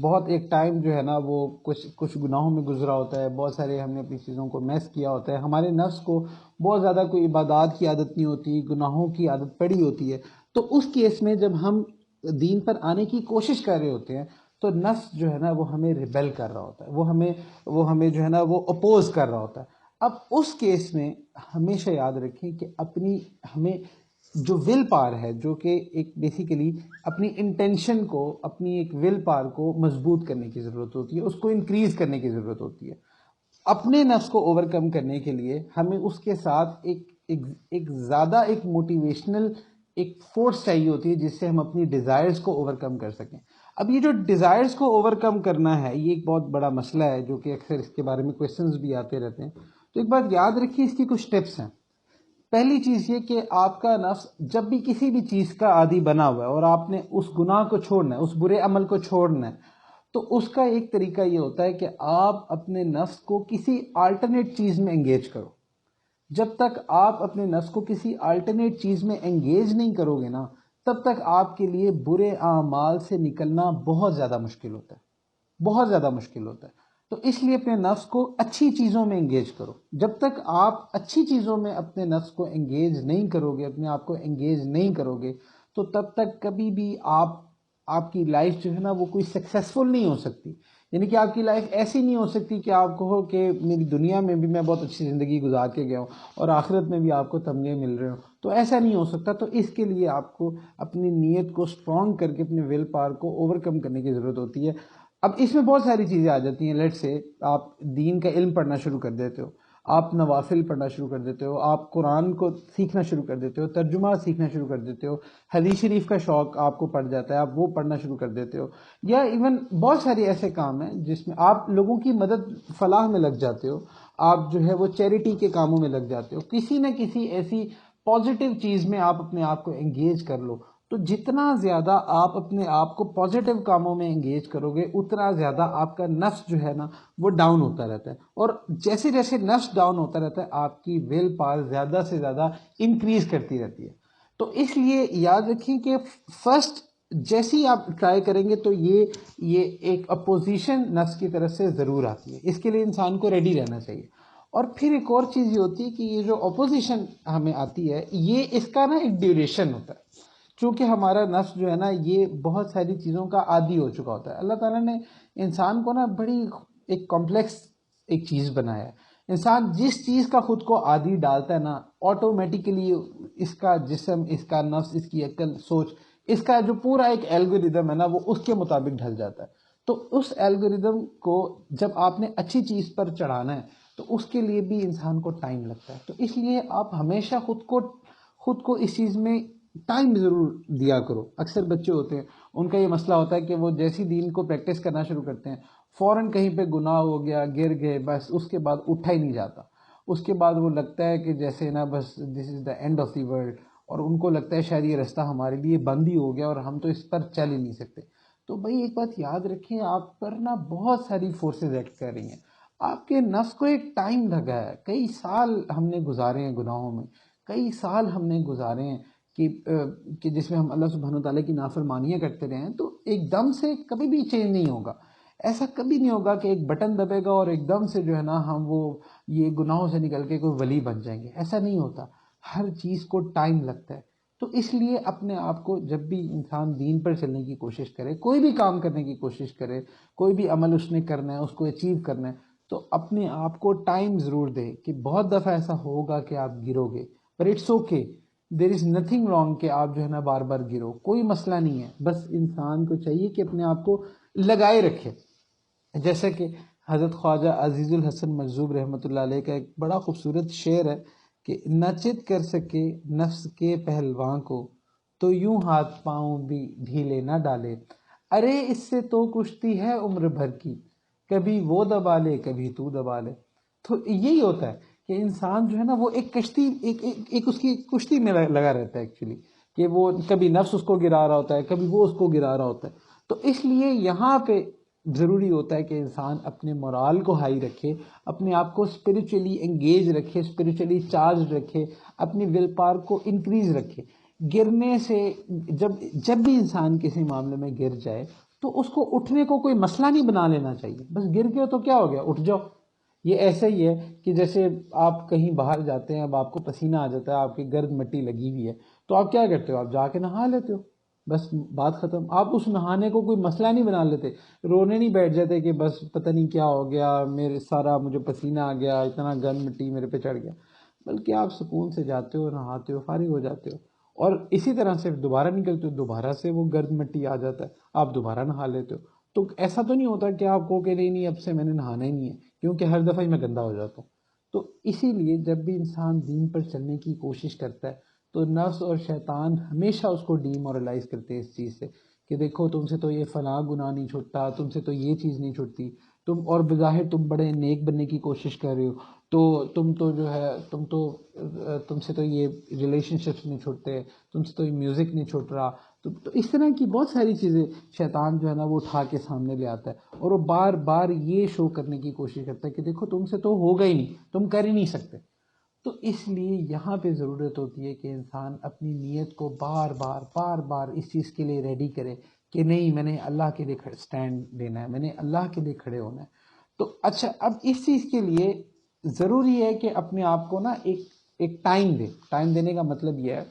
بہت ایک ٹائم جو ہے نا وہ کچھ گناہوں میں گزرا ہوتا ہے، بہت سارے ہم نے اپنی چیزوں کو میس کیا ہوتا ہے، ہمارے نفس کو بہت زیادہ کوئی عبادات کی عادت نہیں ہوتی، گناہوں کی عادت پڑی ہوتی ہے. تو اس کیس میں جب ہم دین پر آنے کی کوشش کر رہے ہوتے ہیں تو نفس جو ہے نا وہ ہمیں ریبیل کر رہا ہوتا ہے، وہ ہمیں جو ہے نا وہ اپوز کر رہا ہوتا ہے. اب اس کیس میں ہمیشہ یاد رکھیں کہ ہمیں جو ول پاور ہے، جو کہ ایک بیسیکلی اپنی انٹینشن کو، اپنی ایک ول پاور کو مضبوط کرنے کی ضرورت ہوتی ہے، اس کو انکریز کرنے کی ضرورت ہوتی ہے. اپنے نفس کو اوور کم کرنے کے لیے ہمیں اس کے ساتھ ایک زیادہ ایک موٹیویشنل ایک فورس چاہیے ہوتی ہے جس سے ہم اپنی ڈیزائرز کو اوور کم کر سکیں. اب یہ جو ڈیزائرز کو اوور کم کرنا ہے یہ ایک بہت بڑا مسئلہ ہے جو کہ اکثر اس کے بارے میں کویسچنز بھی آتے رہتے ہیں. تو ایک بات یاد رکھیے، اس کی کچھ ٹپس ہیں. پہلی چیز یہ کہ آپ کا نفس جب بھی کسی بھی چیز کا عادی بنا ہوا ہے اور آپ نے اس گناہ کو چھوڑنا ہے، اس برے عمل کو چھوڑنا ہے، تو اس کا ایک طریقہ یہ ہوتا ہے کہ آپ اپنے نفس کو کسی آلٹرنیٹ چیز میں انگیج کرو. جب تک آپ اپنے نفس کو کسی آلٹرنیٹ چیز میں انگیج نہیں کرو گے نا تب تک آپ کے لیے برے اعمال سے نکلنا بہت زیادہ مشکل ہوتا ہے، بہت زیادہ مشکل ہوتا ہے. تو اس لیے اپنے نفس کو اچھی چیزوں میں انگیج کرو. جب تک آپ اچھی چیزوں میں اپنے نفس کو انگیج نہیں کرو گے، اپنے آپ کو انگیج نہیں کرو گے، تو تب تک کبھی بھی آپ کی لائف جو ہے نا وہ کوئی سکسیسفل نہیں ہو سکتی. یعنی کہ آپ کی لائف ایسی نہیں ہو سکتی کہ آپ کہو کہ میری دنیا میں بھی میں بہت اچھی زندگی گزار کے گیا ہوں اور آخرت میں بھی آپ کو تمغے مل رہے ہوں. تو ایسا نہیں ہو سکتا. تو اس کے لیے آپ کو اپنی نیت کو اسٹرانگ کر کے اپنے ول پاور کو اوور کم کرنے کی ضرورت ہوتی ہے. اب اس میں بہت ساری چیزیں آ جاتی ہیں. لیٹ سے آپ دین کا علم پڑھنا شروع کر دیتے ہو، آپ نوافل پڑھنا شروع کر دیتے ہو، آپ قرآن کو سیکھنا شروع کر دیتے ہو، ترجمہ سیکھنا شروع کر دیتے ہو، حدیث شریف کا شوق آپ کو پڑ جاتا ہے، آپ وہ پڑھنا شروع کر دیتے ہو، یا ایون بہت سارے ایسے کام ہیں جس میں آپ لوگوں کی مدد فلاح میں لگ جاتے ہو، آپ جو ہے وہ چیریٹی کے کاموں میں لگ جاتے ہو. کسی نہ کسی ایسی پازیٹیو چیز میں آپ اپنے آپ کو انگیج کر لو. تو جتنا زیادہ آپ اپنے آپ کو پازیٹیو کاموں میں انگیج کرو گے اتنا زیادہ آپ کا نفس جو ہے نا وہ ڈاؤن ہوتا رہتا ہے. اور جیسے جیسے نفس ڈاؤن ہوتا رہتا ہے آپ کی ول پاور زیادہ سے زیادہ انکریز کرتی رہتی ہے. تو اس لیے یاد رکھیں کہ فرسٹ جیسے ہی آپ ٹرائی کریں گے تو یہ ایک اپوزیشن نفس کی طرف سے ضرور آتی ہے. اس کے لیے انسان کو ریڈی رہنا چاہیے. اور پھر ایک اور چیز یہ ہوتی ہے کہ یہ جو اپوزیشن ہمیں آتی ہے یہ اس کا نا ایک ڈیوریشن ہوتا ہے. چونکہ ہمارا نفس جو ہے نا یہ بہت ساری چیزوں کا عادی ہو چکا ہوتا ہے. اللہ تعالیٰ نے انسان کو نا بڑی ایک کمپلیکس ایک چیز بنایا ہے. انسان جس چیز کا خود کو عادی ڈالتا ہے نا آٹومیٹیکلی اس کا جسم، اس کا نفس، اس کی عقل، سوچ، اس کا جو پورا ایک الگوریدم ہے نا وہ اس کے مطابق ڈھل جاتا ہے. تو اس الگوریدم کو جب آپ نے اچھی چیز پر چڑھانا ہے تو اس کے لیے بھی انسان کو ٹائم لگتا ہے. تو اس لیے آپ ہمیشہ خود کو اس چیز میں ٹائم ضرور دیا کرو. اکثر بچے ہوتے ہیں ان کا یہ مسئلہ ہوتا ہے کہ وہ جیسی دین کو پریکٹس کرنا شروع کرتے ہیں فوراً کہیں پہ گناہ ہو گیا، گر گئے، بس اس کے بعد اٹھا ہی نہیں جاتا. اس کے بعد وہ لگتا ہے کہ جیسے نا بس this is the end of the world, اور ان کو لگتا ہے شاید یہ رستہ ہمارے لیے بند ہی ہو گیا اور ہم تو اس پر چل ہی نہیں سکتے. تو بھائی ایک بات یاد رکھیں، آپ پر نا بہت ساری فورسز ایکٹ کر رہی ہیں. آپ کے نفس کو ایک ٹائم لگا ہے. کئی سال ہم نے گزارے ہیں گناہوں میں، کئی سال ہم نے گزارے ہیں کہ جس میں ہم اللہ سبحانہ وتعالیٰ کی نافرمانیاں کرتے رہے ہیں. تو ایک دم سے کبھی بھی چینج نہیں ہوگا. ایسا کبھی نہیں ہوگا کہ ایک بٹن دبے گا اور ایک دم سے جو ہے نا ہم وہ یہ گناہوں سے نکل کے کوئی ولی بن جائیں گے. ایسا نہیں ہوتا. ہر چیز کو ٹائم لگتا ہے. تو اس لیے اپنے آپ کو جب بھی انسان دین پر چلنے کی کوشش کرے، کوئی بھی کام کرنے کی کوشش کرے، کوئی بھی عمل اس نے کرنا ہے، اس کو اچیو کرنا ہے، تو اپنے آپ کو ٹائم ضرور دے. کہ بہت دفعہ ایسا ہوگا کہ آپ گرو گے، پر it's okay. There is nothing wrong کہ آپ جو ہے نا بار بار گرو، کوئی مسئلہ نہیں ہے. بس انسان کو چاہیے کہ اپنے آپ کو لگائے رکھے. جیسے کہ حضرت خواجہ عزیز الحسن مجذوب رحمۃ اللہ علیہ کا ایک بڑا خوبصورت شعر ہے کہ نہ چت کر سکے نفس کے پہلواں کو، تو یوں ہاتھ پاؤں بھی ڈھیلے نہ ڈالے. ارے اس سے تو کشتی ہے عمر بھر کی، کبھی وہ دبا لے کبھی تو دبا لے. تو یہی ہوتا ہے کہ انسان جو ہے نا وہ ایک کشتی ایک اس کی کشتی میں لگا رہتا ہے ایکچولی، کہ وہ کبھی نفس اس کو گرا رہا ہوتا ہے، کبھی وہ اس کو گرا رہا ہوتا ہے. تو اس لیے یہاں پہ ضروری ہوتا ہے کہ انسان اپنے مورال کو ہائی رکھے، اپنے آپ کو اسپریچولی انگیج رکھے، اسپریچولی چارج رکھے، اپنی ول پاور کو انکریز رکھے. گرنے سے جب بھی انسان کسی معاملے میں گر جائے تو اس کو اٹھنے کو کوئی مسئلہ نہیں بنا لینا چاہیے. بس گر گئے تو کیا ہو گیا، اٹھ جاؤ. یہ ایسا ہی ہے کہ جیسے آپ کہیں باہر جاتے ہیں، اب آپ کو پسینہ آ جاتا ہے، آپ کی گرد مٹی لگی ہوئی ہے، تو آپ کیا کرتے ہو، آپ جا کے نہا لیتے ہو، بس بات ختم. آپ اس نہانے کو کوئی مسئلہ نہیں بنا لیتے، رونے نہیں بیٹھ جاتے کہ بس پتہ نہیں کیا ہو گیا، میرے سارا مجھے پسینہ آ گیا، اتنا گند مٹی میرے پہ چڑھ گیا. بلکہ آپ سکون سے جاتے ہو، نہاتے ہو، فارغ ہو جاتے ہو، اور اسی طرح سے دوبارہ نکلتے ہو، دوبارہ سے وہ گرد مٹی آ جاتا ہے، آپ دوبارہ نہا لیتے ہو. تو ایسا تو نہیں ہوتا کہ آپ کو کہ نہیں اب سے میں نے نہانا ہی نہیں ہے، کیونکہ ہر دفعہ ہی میں گندا ہو جاتا ہوں. تو اسی لیے جب بھی انسان دین پر چلنے کی کوشش کرتا ہے تو نفس اور شیطان ہمیشہ اس کو ڈی مورلائز کرتے ہیں اس چیز سے کہ دیکھو تم سے تو یہ فلاں گناہ نہیں چھوٹتا، تم سے تو یہ چیز نہیں چھوٹتی، تم اور بظاہر تم بڑے نیک بننے کی کوشش کر رہے ہو، تو تم تو جو ہے تم سے تو یہ ریلیشن شپس نہیں چھوٹتے، تم سے تو یہ میوزک نہیں چھوٹ رہا. تو اس طرح کی بہت ساری چیزیں شیطان جو ہے نا وہ اٹھا کے سامنے لے آتا ہے، اور وہ بار بار یہ شو کرنے کی کوشش کرتا ہے کہ دیکھو تم سے تو ہوگا ہی نہیں، تم کر ہی نہیں سکتے. تو اس لیے یہاں پہ ضرورت ہوتی ہے کہ انسان اپنی نیت کو بار بار اس چیز کے لیے ریڈی کرے کہ نہیں، میں نے اللہ کے لیے سٹینڈ لینا ہے، میں نے اللہ کے لیے کھڑے ہونا ہے. تو اچھا، اب اس چیز کے لیے ضروری ہے کہ اپنے آپ کو نا ایک ٹائم دے. ٹائم دینے کا مطلب یہ ہے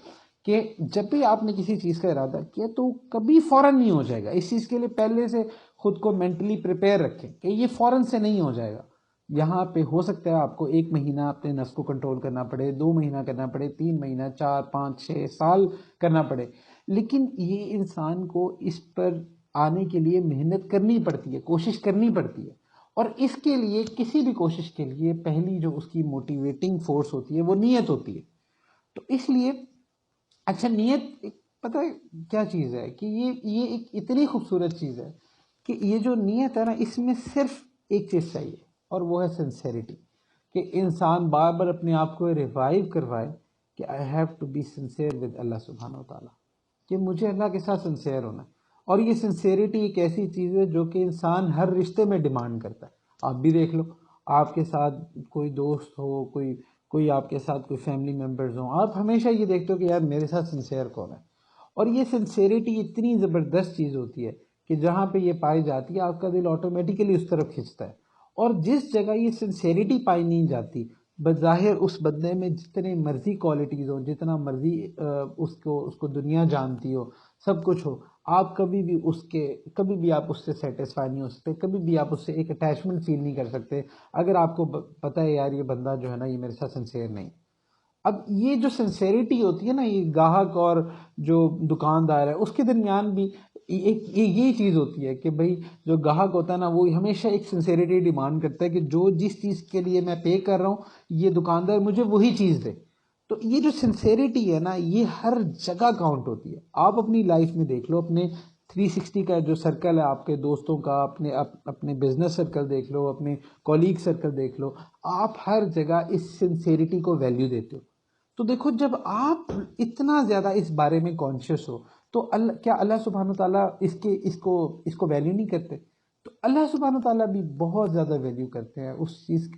کہ جب بھی آپ نے کسی چیز کا ارادہ کیا تو کبھی فوراً نہیں ہو جائے گا. اس چیز کے لیے پہلے سے خود کو مینٹلی پریپیئر رکھیں کہ یہ فوراً سے نہیں ہو جائے گا. یہاں پہ ہو سکتا ہے آپ کو 1 مہینہ اپنے نفس کو کنٹرول کرنا پڑے، 2 مہینہ کرنا پڑے، 3 مہینہ، 4 5 6 سال کرنا پڑے، لیکن یہ انسان کو اس پر آنے کے لیے محنت کرنی پڑتی ہے، کوشش کرنی پڑتی ہے. اور اس کے لیے کسی بھی کوشش کے لیے پہلی جو اس کی موٹیویٹنگ فورس ہوتی ہے وہ نیت ہوتی ہے. تو اس لیے اچھا، نیت پتہ ہے کیا چیز ہے کہ یہ ایک اتنی خوبصورت چیز ہے کہ یہ جو نیت ہے نا اس میں صرف ایک چیز چاہیے، اور وہ ہے سنسیریٹی. کہ انسان بار بار اپنے آپ کو ریوائیو کروائے کہ I have to be sincere with اللہ سبحانہ و تعالیٰ، کہ مجھے اللہ کے ساتھ سنسیئر ہونا ہے. اور یہ سنسیریٹی ایک ایسی چیز ہے جو کہ انسان ہر رشتے میں ڈیمانڈ کرتا ہے. آپ بھی دیکھ لو، آپ کے ساتھ کوئی دوست ہو، کوئی آپ کے ساتھ کوئی فیملی ممبرز ہوں، آپ ہمیشہ یہ دیکھتے ہو کہ یار میرے ساتھ سنسیئر کون ہے. اور یہ سنسیریٹی اتنی زبردست چیز ہوتی ہے کہ جہاں پہ یہ پائی جاتی ہے آپ کا دل آٹومیٹیکلی اس طرف کھنچتا ہے. اور جس جگہ یہ سنسیریٹی پائی نہیں جاتی، بظاہر اس بندے میں جتنے مرضی کوالٹیز ہو، جتنا مرضی اس کو دنیا جانتی ہو، سب کچھ ہو، آپ کبھی بھی آپ اس سے سیٹسفائی نہیں ہو سکتے، کبھی بھی آپ اس سے ایک اٹیچمنٹ فیل نہیں کر سکتے اگر آپ کو پتہ ہے یار یہ بندہ جو ہے نا یہ میرے ساتھ سنسیئر نہیں. اب یہ جو سنسیریٹی ہوتی ہے نا، یہ گاہک اور جو دکاندار ہے اس کے درمیان بھی یہ چیز ہوتی ہے کہ بھائی جو گاہک ہوتا ہے نا وہ ہمیشہ ایک سنسیریٹی ڈیمانڈ کرتا ہے کہ جو جس چیز کے لیے میں پے کر رہا ہوں یہ دکاندار مجھے وہی چیز دے. تو یہ جو سنسیریٹی ہے نا یہ ہر جگہ کاؤنٹ ہوتی ہے. آپ اپنی لائف میں دیکھ لو، اپنے 360 کا جو سرکل ہے آپ کے دوستوں کا، اپنے بزنس سرکل دیکھ لو، اپنے کولیگ سرکل دیکھ لو، آپ ہر جگہ اس سنسیریٹی کو ویلیو دیتے ہو. تو دیکھو جب آپ اتنا زیادہ اس بارے میں کانشیس ہو تو کیا اللہ سبحانہ تعالیٰ اس کو ویلیو نہیں کرتے؟ تو اللہ سبحانہ تعالیٰ بھی بہت زیادہ ویلیو کرتے ہیں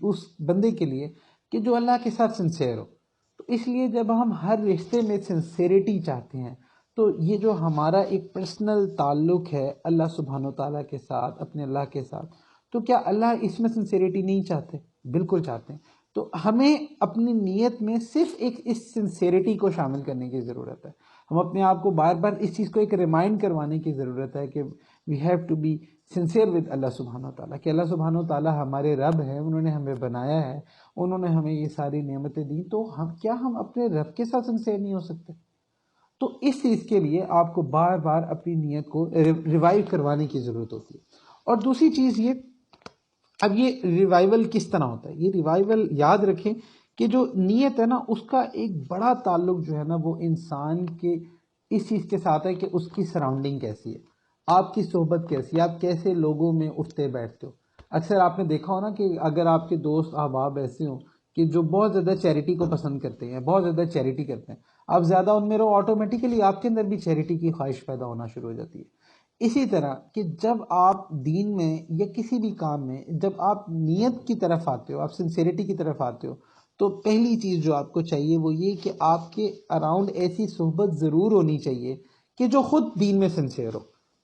اس بندے کے لیے کہ جو اللہ کے ساتھ سنسیئر ہو. تو اس لیے جب ہم ہر رشتے میں سنسیریٹی چاہتے ہیں تو یہ جو ہمارا ایک پرسنل تعلق ہے اللہ سبحانہ تعالیٰ کے ساتھ، اپنے اللہ کے ساتھ، تو کیا اللہ اس میں سنسیریٹی نہیں چاہتے؟ بالکل چاہتے ہیں. تو ہمیں اپنی نیت میں صرف اس سنسیریٹی کو شامل کرنے کی ضرورت ہے. ہم اپنے آپ کو بار بار اس چیز کو ایک ریمائنڈ کروانے کی ضرورت ہے کہ we have to be sincere with اللہ سبحانہ تعالیٰ، کہ اللہ سبحانہ تعالیٰ ہمارے رب ہیں، انہوں نے ہمیں بنایا ہے، انہوں نے ہمیں یہ ساری نعمتیں دیں، تو کیا ہم اپنے رب کے ساتھ سنسیئر نہیں ہو سکتے؟ تو اس چیز کے لیے آپ کو بار بار اپنی نیت کو ریوائیو کروانے کی ضرورت ہوتی ہے. اور دوسری چیز یہ، اب یہ ریوائیول کس طرح ہوتا ہے؟ یہ ریوائیول یاد رکھیں کہ جو نیت ہے نا اس کا ایک بڑا تعلق جو ہے نا وہ انسان کے اس چیز کے ساتھ ہے کہ اس کی سراؤنڈنگ کیسی ہے، آپ کی صحبت کیسی ہے، آپ کیسے لوگوں میں اٹھتے بیٹھتے ہو. اکثر آپ نے دیکھا ہو نا کہ اگر آپ کے دوست احباب ایسے ہوں کہ جو بہت زیادہ چیریٹی کو پسند کرتے ہیں، بہت زیادہ چیریٹی کرتے ہیں، آپ زیادہ ان میں رہو، آٹومیٹیکلی آپ کے اندر بھی چیریٹی کی خواہش پیدا ہونا شروع ہو جاتی ہے. اسی طرح کہ جب آپ دین میں یا کسی بھی کام میں جب آپ نیت کی طرف آتے ہو، آپ سنسیریٹی کی طرف آتے ہو، تو پہلی چیز جو آپ کو چاہیے وہ یہ کہ آپ کے اراؤنڈ ایسی صحبت ضرور ہونی چاہیے کہ جو خود دین میں سنسیئر ہو.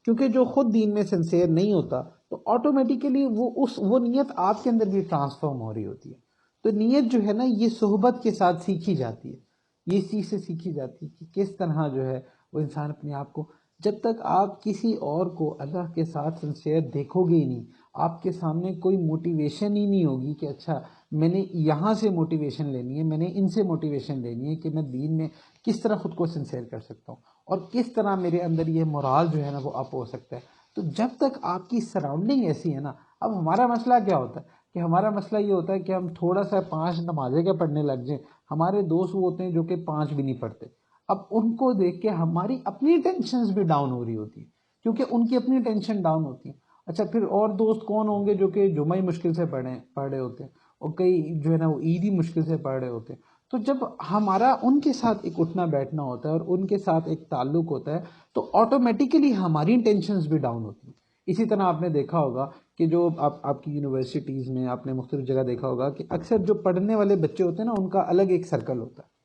کیونکہ جو خود دین میں سنسیئر نہیں ہوتا تو آٹومیٹیکلی وہ نیت آپ کے اندر بھی ٹرانسفارم ہو رہی ہوتی ہے. تو نیت جو ہے نا یہ صحبت کے ساتھ سیکھی جاتی ہے، یہ چیز سے سیکھی جاتی ہے کہ کس طرح جو ہے وہ انسان اپنے آپ کو، جب تک آپ کسی اور کو اللہ کے ساتھ سنسیئر دیکھو گے ہی نہیں، آپ کے سامنے کوئی موٹیویشن ہی نہیں ہوگی کہ اچھا میں نے یہاں سے موٹیویشن لینی ہے، میں نے ان سے موٹیویشن لینی ہے کہ میں دین میں کس طرح خود کو سنسیئر کر سکتا ہوں اور کس طرح میرے اندر یہ مورال جو ہے نا وہ اپ ہو سکتا ہے. تو جب تک آپ کی سراؤنڈنگ ایسی ہے نا، اب ہمارا مسئلہ کیا ہوتا ہے کہ ہمارا مسئلہ یہ ہوتا ہے کہ ہم تھوڑا سا 5 نمازیں کا پڑھنے لگ جائیں، ہمارے دوست وہ ہوتے ہیں جو کہ 5 بھی نہیں پڑھتے. اب ان کو دیکھ کے ہماری اپنی ٹینشنز بھی ڈاؤن ہو رہی ہوتی ہیں کیونکہ ان کی اپنی ٹینشن ڈاؤن ہوتی ہے. اچھا پھر اور دوست کون ہوں گے جو کہ جمعہ ہی مشکل سے پڑھ رہے ہوتے ہیں، اور کئی جو ہے نا وہ عید ہی مشکل سے پڑھ رہے ہوتے ہیں. تو جب ہمارا ان کے ساتھ ایک اٹھنا بیٹھنا ہوتا ہے اور ان کے ساتھ ایک تعلق ہوتا ہے تو آٹومیٹیکلی ہماری ٹینشنز بھی ڈاؤن ہوتی ہیں. اسی طرح آپ نے دیکھا ہوگا کہ جو آپ کی یونیورسٹیز میں آپ نے مختلف جگہ دیکھا ہوگا کہ اکثر جو پڑھنے والے بچے ہوتے ہیں نا ان کا الگ ایک سرکل ہوتا ہے،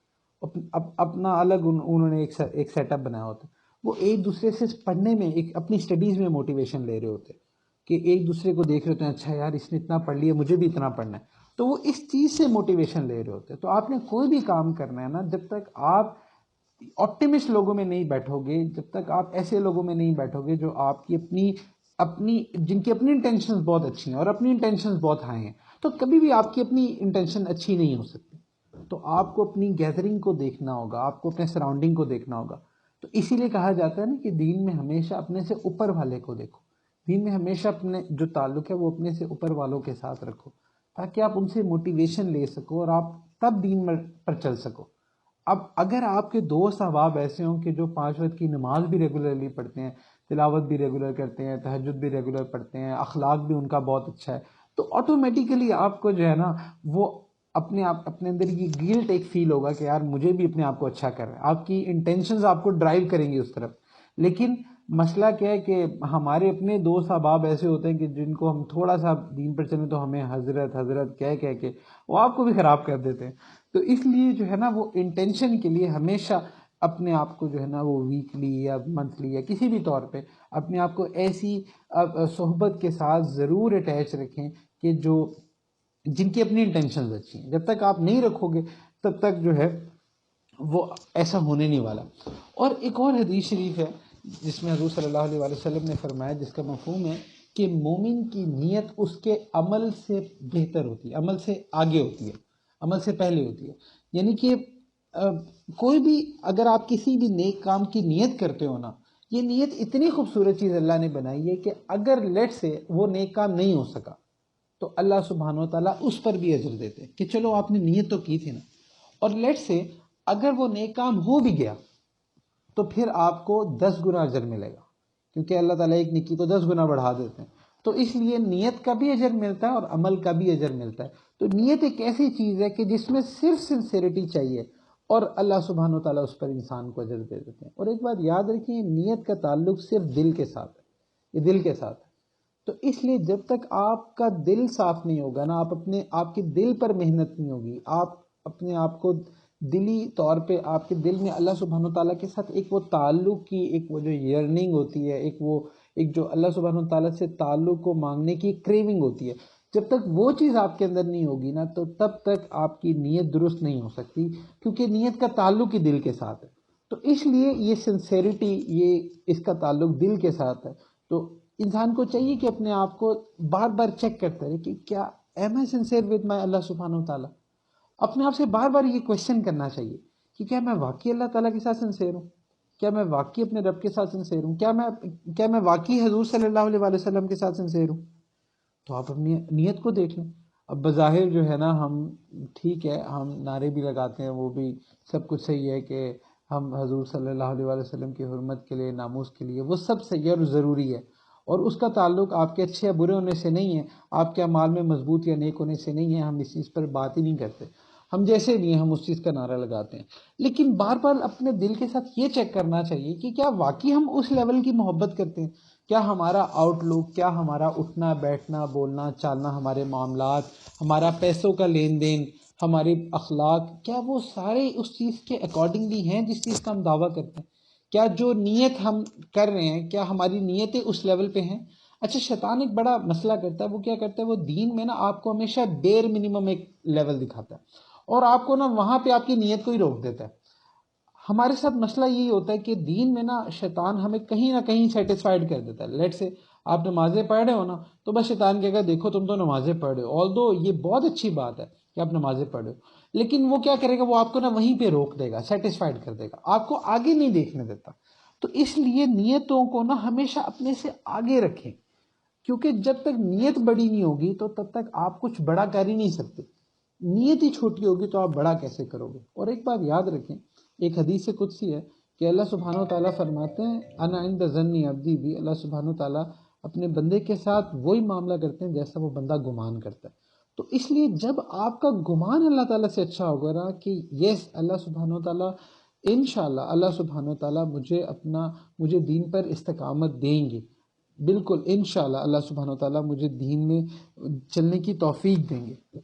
اپنا الگ انہوں نے ایک سیٹ اپ بنایا ہوتا ہے. وہ ایک دوسرے سے پڑھنے میں ایک اپنی اسٹڈیز میں موٹیویشن لے رہے ہوتے ہیں کہ ایک دوسرے کو دیکھ رہے ہوتے ہیں اچھا یار اس نے اتنا پڑھ لیا مجھے بھی اتنا پڑھنا ہے. تو وہ اس چیز سے موٹیویشن لے رہے ہوتے ہیں. تو آپ نے کوئی بھی کام کرنا ہے نا، جب تک آپ آپٹیمسٹ لوگوں میں نہیں بیٹھو گے، جب تک آپ ایسے لوگوں میں نہیں بیٹھو گے جو آپ کی اپنی جن کی اپنی انٹینشنز بہت اچھی ہیں اور اپنی انٹینشنز بہت ہائی ہیں، تو کبھی بھی آپ کی اپنی انٹینشن اچھی نہیں ہو سکتی. تو آپ کو اپنی گیدرنگ کو دیکھنا ہوگا، آپ کو اپنے سراؤنڈنگ کو دیکھنا ہوگا. تو اسی لیے کہا جاتا ہے نا کہ دین میں ہمیشہ اپنے سے اوپر والے کو دیکھو، دین میں ہمیشہ اپنے جو تعلق ہے وہ اپنے سے اوپر والوں کے ساتھ رکھو تاکہ آپ ان سے موٹیویشن لے سکو اور آپ تب دین پر چل سکو. اب اگر آپ کے دوست احباب ایسے ہوں کہ جو 5 وقت کی نماز بھی ریگولرلی پڑھتے ہیں، تلاوت بھی ریگولر کرتے ہیں، تہجد بھی ریگولر پڑھتے ہیں، اخلاق بھی ان کا بہت اچھا ہے، تو آٹومیٹیکلی آپ کو جو ہے نا وہ اپنے اندر یہ گلٹ ایک فیل ہوگا کہ یار مجھے بھی اپنے آپ کو اچھا کر رہا ہے. آپ کی انٹینشنز آپ کو ڈرائیو کریں گی اس طرف. لیکن مسئلہ کیا ہے کہ ہمارے اپنے دوست احباب ایسے ہوتے ہیں کہ جن کو ہم تھوڑا سا دین پر چلیں تو ہمیں حضرت حضرت کہہ کے وہ آپ کو بھی خراب کر دیتے ہیں. تو اس لیے جو ہے نا وہ انٹینشن کے لیے ہمیشہ اپنے آپ کو جو ہے نا وہ ویکلی یا منتھلی یا کسی بھی طور پہ اپنے آپ کو ایسی صحبت کے ساتھ ضرور اٹیچ رکھیں کہ جن کی اپنی انٹینشنز اچھی ہیں. جب تک آپ نہیں رکھو گے تب تک جو ہے وہ ایسا ہونے نہیں والا. اور ایک اور حدیث شریف ہے جس میں حضور صلی اللہ علیہ وسلم نے فرمایا، جس کا مفہوم ہے کہ مومن کی نیت اس کے عمل سے بہتر ہوتی ہے، عمل سے آگے ہوتی ہے، عمل سے پہلے ہوتی ہے. یعنی کہ کوئی بھی اگر آپ کسی بھی نیک کام کی نیت کرتے ہو نا، یہ نیت اتنی خوبصورت چیز اللہ نے بنائی ہے کہ اگر لیٹ سے وہ نیک کام نہیں ہو سکا تو اللہ سبحانہ و تعالیٰ اس پر بھی اجر دیتے ہیں کہ چلو آپ نے نیت تو کی تھی نا. اور لیٹ سے اگر وہ نیک کام ہو بھی گیا تو پھر آپ کو 10 گنا اجر ملے گا، کیونکہ اللہ تعالیٰ ایک نیکی کو 10 گنا بڑھا دیتے ہیں. تو اس لیے نیت کا بھی اجر ملتا ہے اور عمل کا بھی اجر ملتا ہے. تو نیت ایک ایسی چیز ہے کہ جس میں صرف سنسیریٹی چاہیے اور اللہ سبحانہ و تعالیٰ اس پر انسان کو اجر دے دیتے ہیں. اور ایک بات یاد رکھیں، نیت کا تعلق صرف دل کے ساتھ ہے، یہ دل کے ساتھ ہے. تو اس لیے جب تک آپ کا دل صاف نہیں ہوگا نا، آپ کے دل پر محنت نہیں ہوگی، آپ اپنے آپ کو دلی طور پہ آپ کے دل میں اللہ سبحانہ تعالیٰ کے ساتھ ایک وہ تعلق کی ایک وہ جو یرننگ ہوتی ہے، ایک جو اللہ سبحانہ تعالیٰ سے تعلق کو مانگنے کی ایک کریونگ ہوتی ہے، جب تک وہ چیز آپ کے اندر نہیں ہوگی نا تو تب تک آپ کی نیت درست نہیں ہو سکتی، کیونکہ نیت کا تعلق ہی دل کے ساتھ ہے. تو اس لیے یہ سنسیریٹی، اس کا تعلق دل کے ساتھ ہے. تو انسان کو چاہیے کہ اپنے آپ کو بار بار چیک کرتا رہے کہ کیا am I sincere with my اللہ سبحانہ و تعالیٰ. اپنے آپ سے بار بار یہ کوشچن کرنا چاہیے کہ کیا میں واقعی اللہ تعالیٰ کے ساتھ سنسیئر ہوں، کیا میں واقعی اپنے رب کے ساتھ سنسیئر ہوں، کیا میں واقعی حضور صلی اللہ علیہ وسلم کے ساتھ سنسیئر ہوں. تو آپ اپنی نیت کو دیکھ لیں. اب بظاہر جو ہے نا ہم ٹھیک ہے، ہم نعرے بھی لگاتے ہیں، وہ بھی سب کچھ صحیح ہے کہ ہم حضور صلی اللہ علیہ وسلم کی حرمت کے لیے، ناموس کے لیے، وہ سب صحیح اور ضروری ہے. اور اس کا تعلق آپ کے اچھے یا برے ہونے سے نہیں ہے، آپ کے اعمال میں مضبوط یا نیک ہونے سے نہیں ہے. ہم اس چیز پر بات ہی نہیں کرتے، ہم جیسے بھی ہیں ہم اس چیز کا نعرہ لگاتے ہیں. لیکن بار بار اپنے دل کے ساتھ یہ چیک کرنا چاہیے کہ کیا واقعی ہم اس لیول کی محبت کرتے ہیں، کیا ہمارا آؤٹ لک، کیا ہمارا اٹھنا بیٹھنا بولنا چالنا، ہمارے معاملات، ہمارا پیسوں کا لین دین، ہمارے اخلاق، کیا وہ سارے اس چیز کے اکارڈنگلی ہیں جس چیز کا ہم دعویٰ کرتے ہیں. کیا جو نیت ہم کر رہے ہیں کیا ہماری نیتیں اس لیول پہ ہیں. اچھا، شیطان ایک بڑا مسئلہ کرتا ہے، وہ کیا کرتا ہے، وہ دین میں نا آپ کو ہمیشہ بیر منیمم ایک لیول دکھاتا ہے اور آپ کو نا وہاں پہ آپ کی نیت کو ہی روک دیتا ہے. ہمارے ساتھ مسئلہ یہی ہوتا ہے کہ دین میں نا شیطان ہمیں کہیں نہ کہیں سیٹسفائیڈ کر دیتا ہے. لیٹ سے آپ نمازیں پڑھ رہے ہو نا تو بس شیطان کہے گا دیکھو تم تو نمازیں پڑھ رہے ہو، آلدو یہ بہت اچھی بات ہے کہ آپ نمازیں پڑھ رہے ہو، لیکن وہ کیا کرے گا، وہ آپ کو نا وہیں پہ روک دے گا، سیٹسفائیڈ کر دے گا، آپ کو آگے نہیں دیکھنے دیتا. تو اس لیے نیتوں کو نا ہمیشہ اپنے سے آگے رکھیں، کیونکہ جب تک نیت بڑی نہیں ہوگی تو تب تک آپ کچھ بڑا کر ہی نہیں سکتے. نیت ہی چھوٹی ہوگی تو آپ بڑا کیسے کرو گے. اور ایک بات یاد رکھیں، ایک حدیث قدسی ہے کہ اللہ سبحانہ و تعالیٰ فرماتے ہیں انا عند ظنی عبدی بھی، اللہ سبحانہ و تعالیٰ اپنے بندے کے ساتھ وہی معاملہ کرتے ہیں جیسا وہ بندہ گمان کرتا ہے. تو اس لیے جب آپ کا گمان اللہ تعالیٰ سے اچھا ہوگا نا کہ یس اللہ سبحانہ و تعالیٰ انشاءاللہ اللہ سبحانہ و تعالیٰ مجھے دین پر استقامت دیں گے، بالکل انشاءاللہ اللہ سبحانہ و تعالیٰ مجھے دین میں چلنے کی توفیق دیں گے،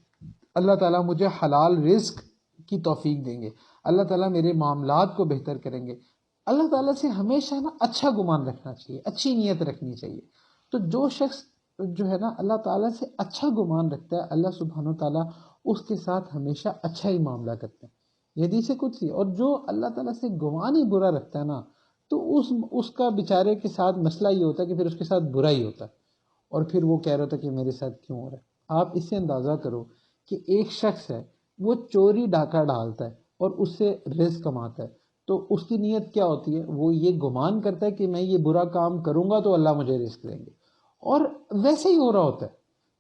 اللہ تعالیٰ مجھے حلال رزق کی توفیق دیں گے، اللہ تعالیٰ میرے معاملات کو بہتر کریں گے. اللہ تعالیٰ سے ہمیشہ نا اچھا گمان رکھنا چاہیے، اچھی نیت رکھنی چاہیے. تو جو شخص جو ہے نا اللہ تعالیٰ سے اچھا گمان رکھتا ہے، اللہ سبحانہ و تعالیٰ اس کے ساتھ ہمیشہ اچھا ہی معاملہ کرتے ہیں. یہ حدیث قدسی. اور جو اللہ تعالیٰ سے گمان ہی برا رکھتا ہے نا تو اس کا بیچارے کے ساتھ مسئلہ یہ ہوتا ہے کہ پھر اس کے ساتھ برا ہی ہوتا ہے اور پھر وہ کہہ رہا ہوتا ہے کہ میرے ساتھ کیوں ہو رہا ہے. آپ اس سے اندازہ کرو کہ ایک شخص ہے وہ چوری ڈاکہ ڈالتا ہے اور اس سے رزق کماتا ہے، تو اس کی نیت کیا ہوتی ہے، وہ یہ گمان کرتا ہے کہ میں یہ برا کام کروں گا تو اللہ مجھے رزق دیں گے، اور ویسے ہی ہو رہا ہوتا ہے،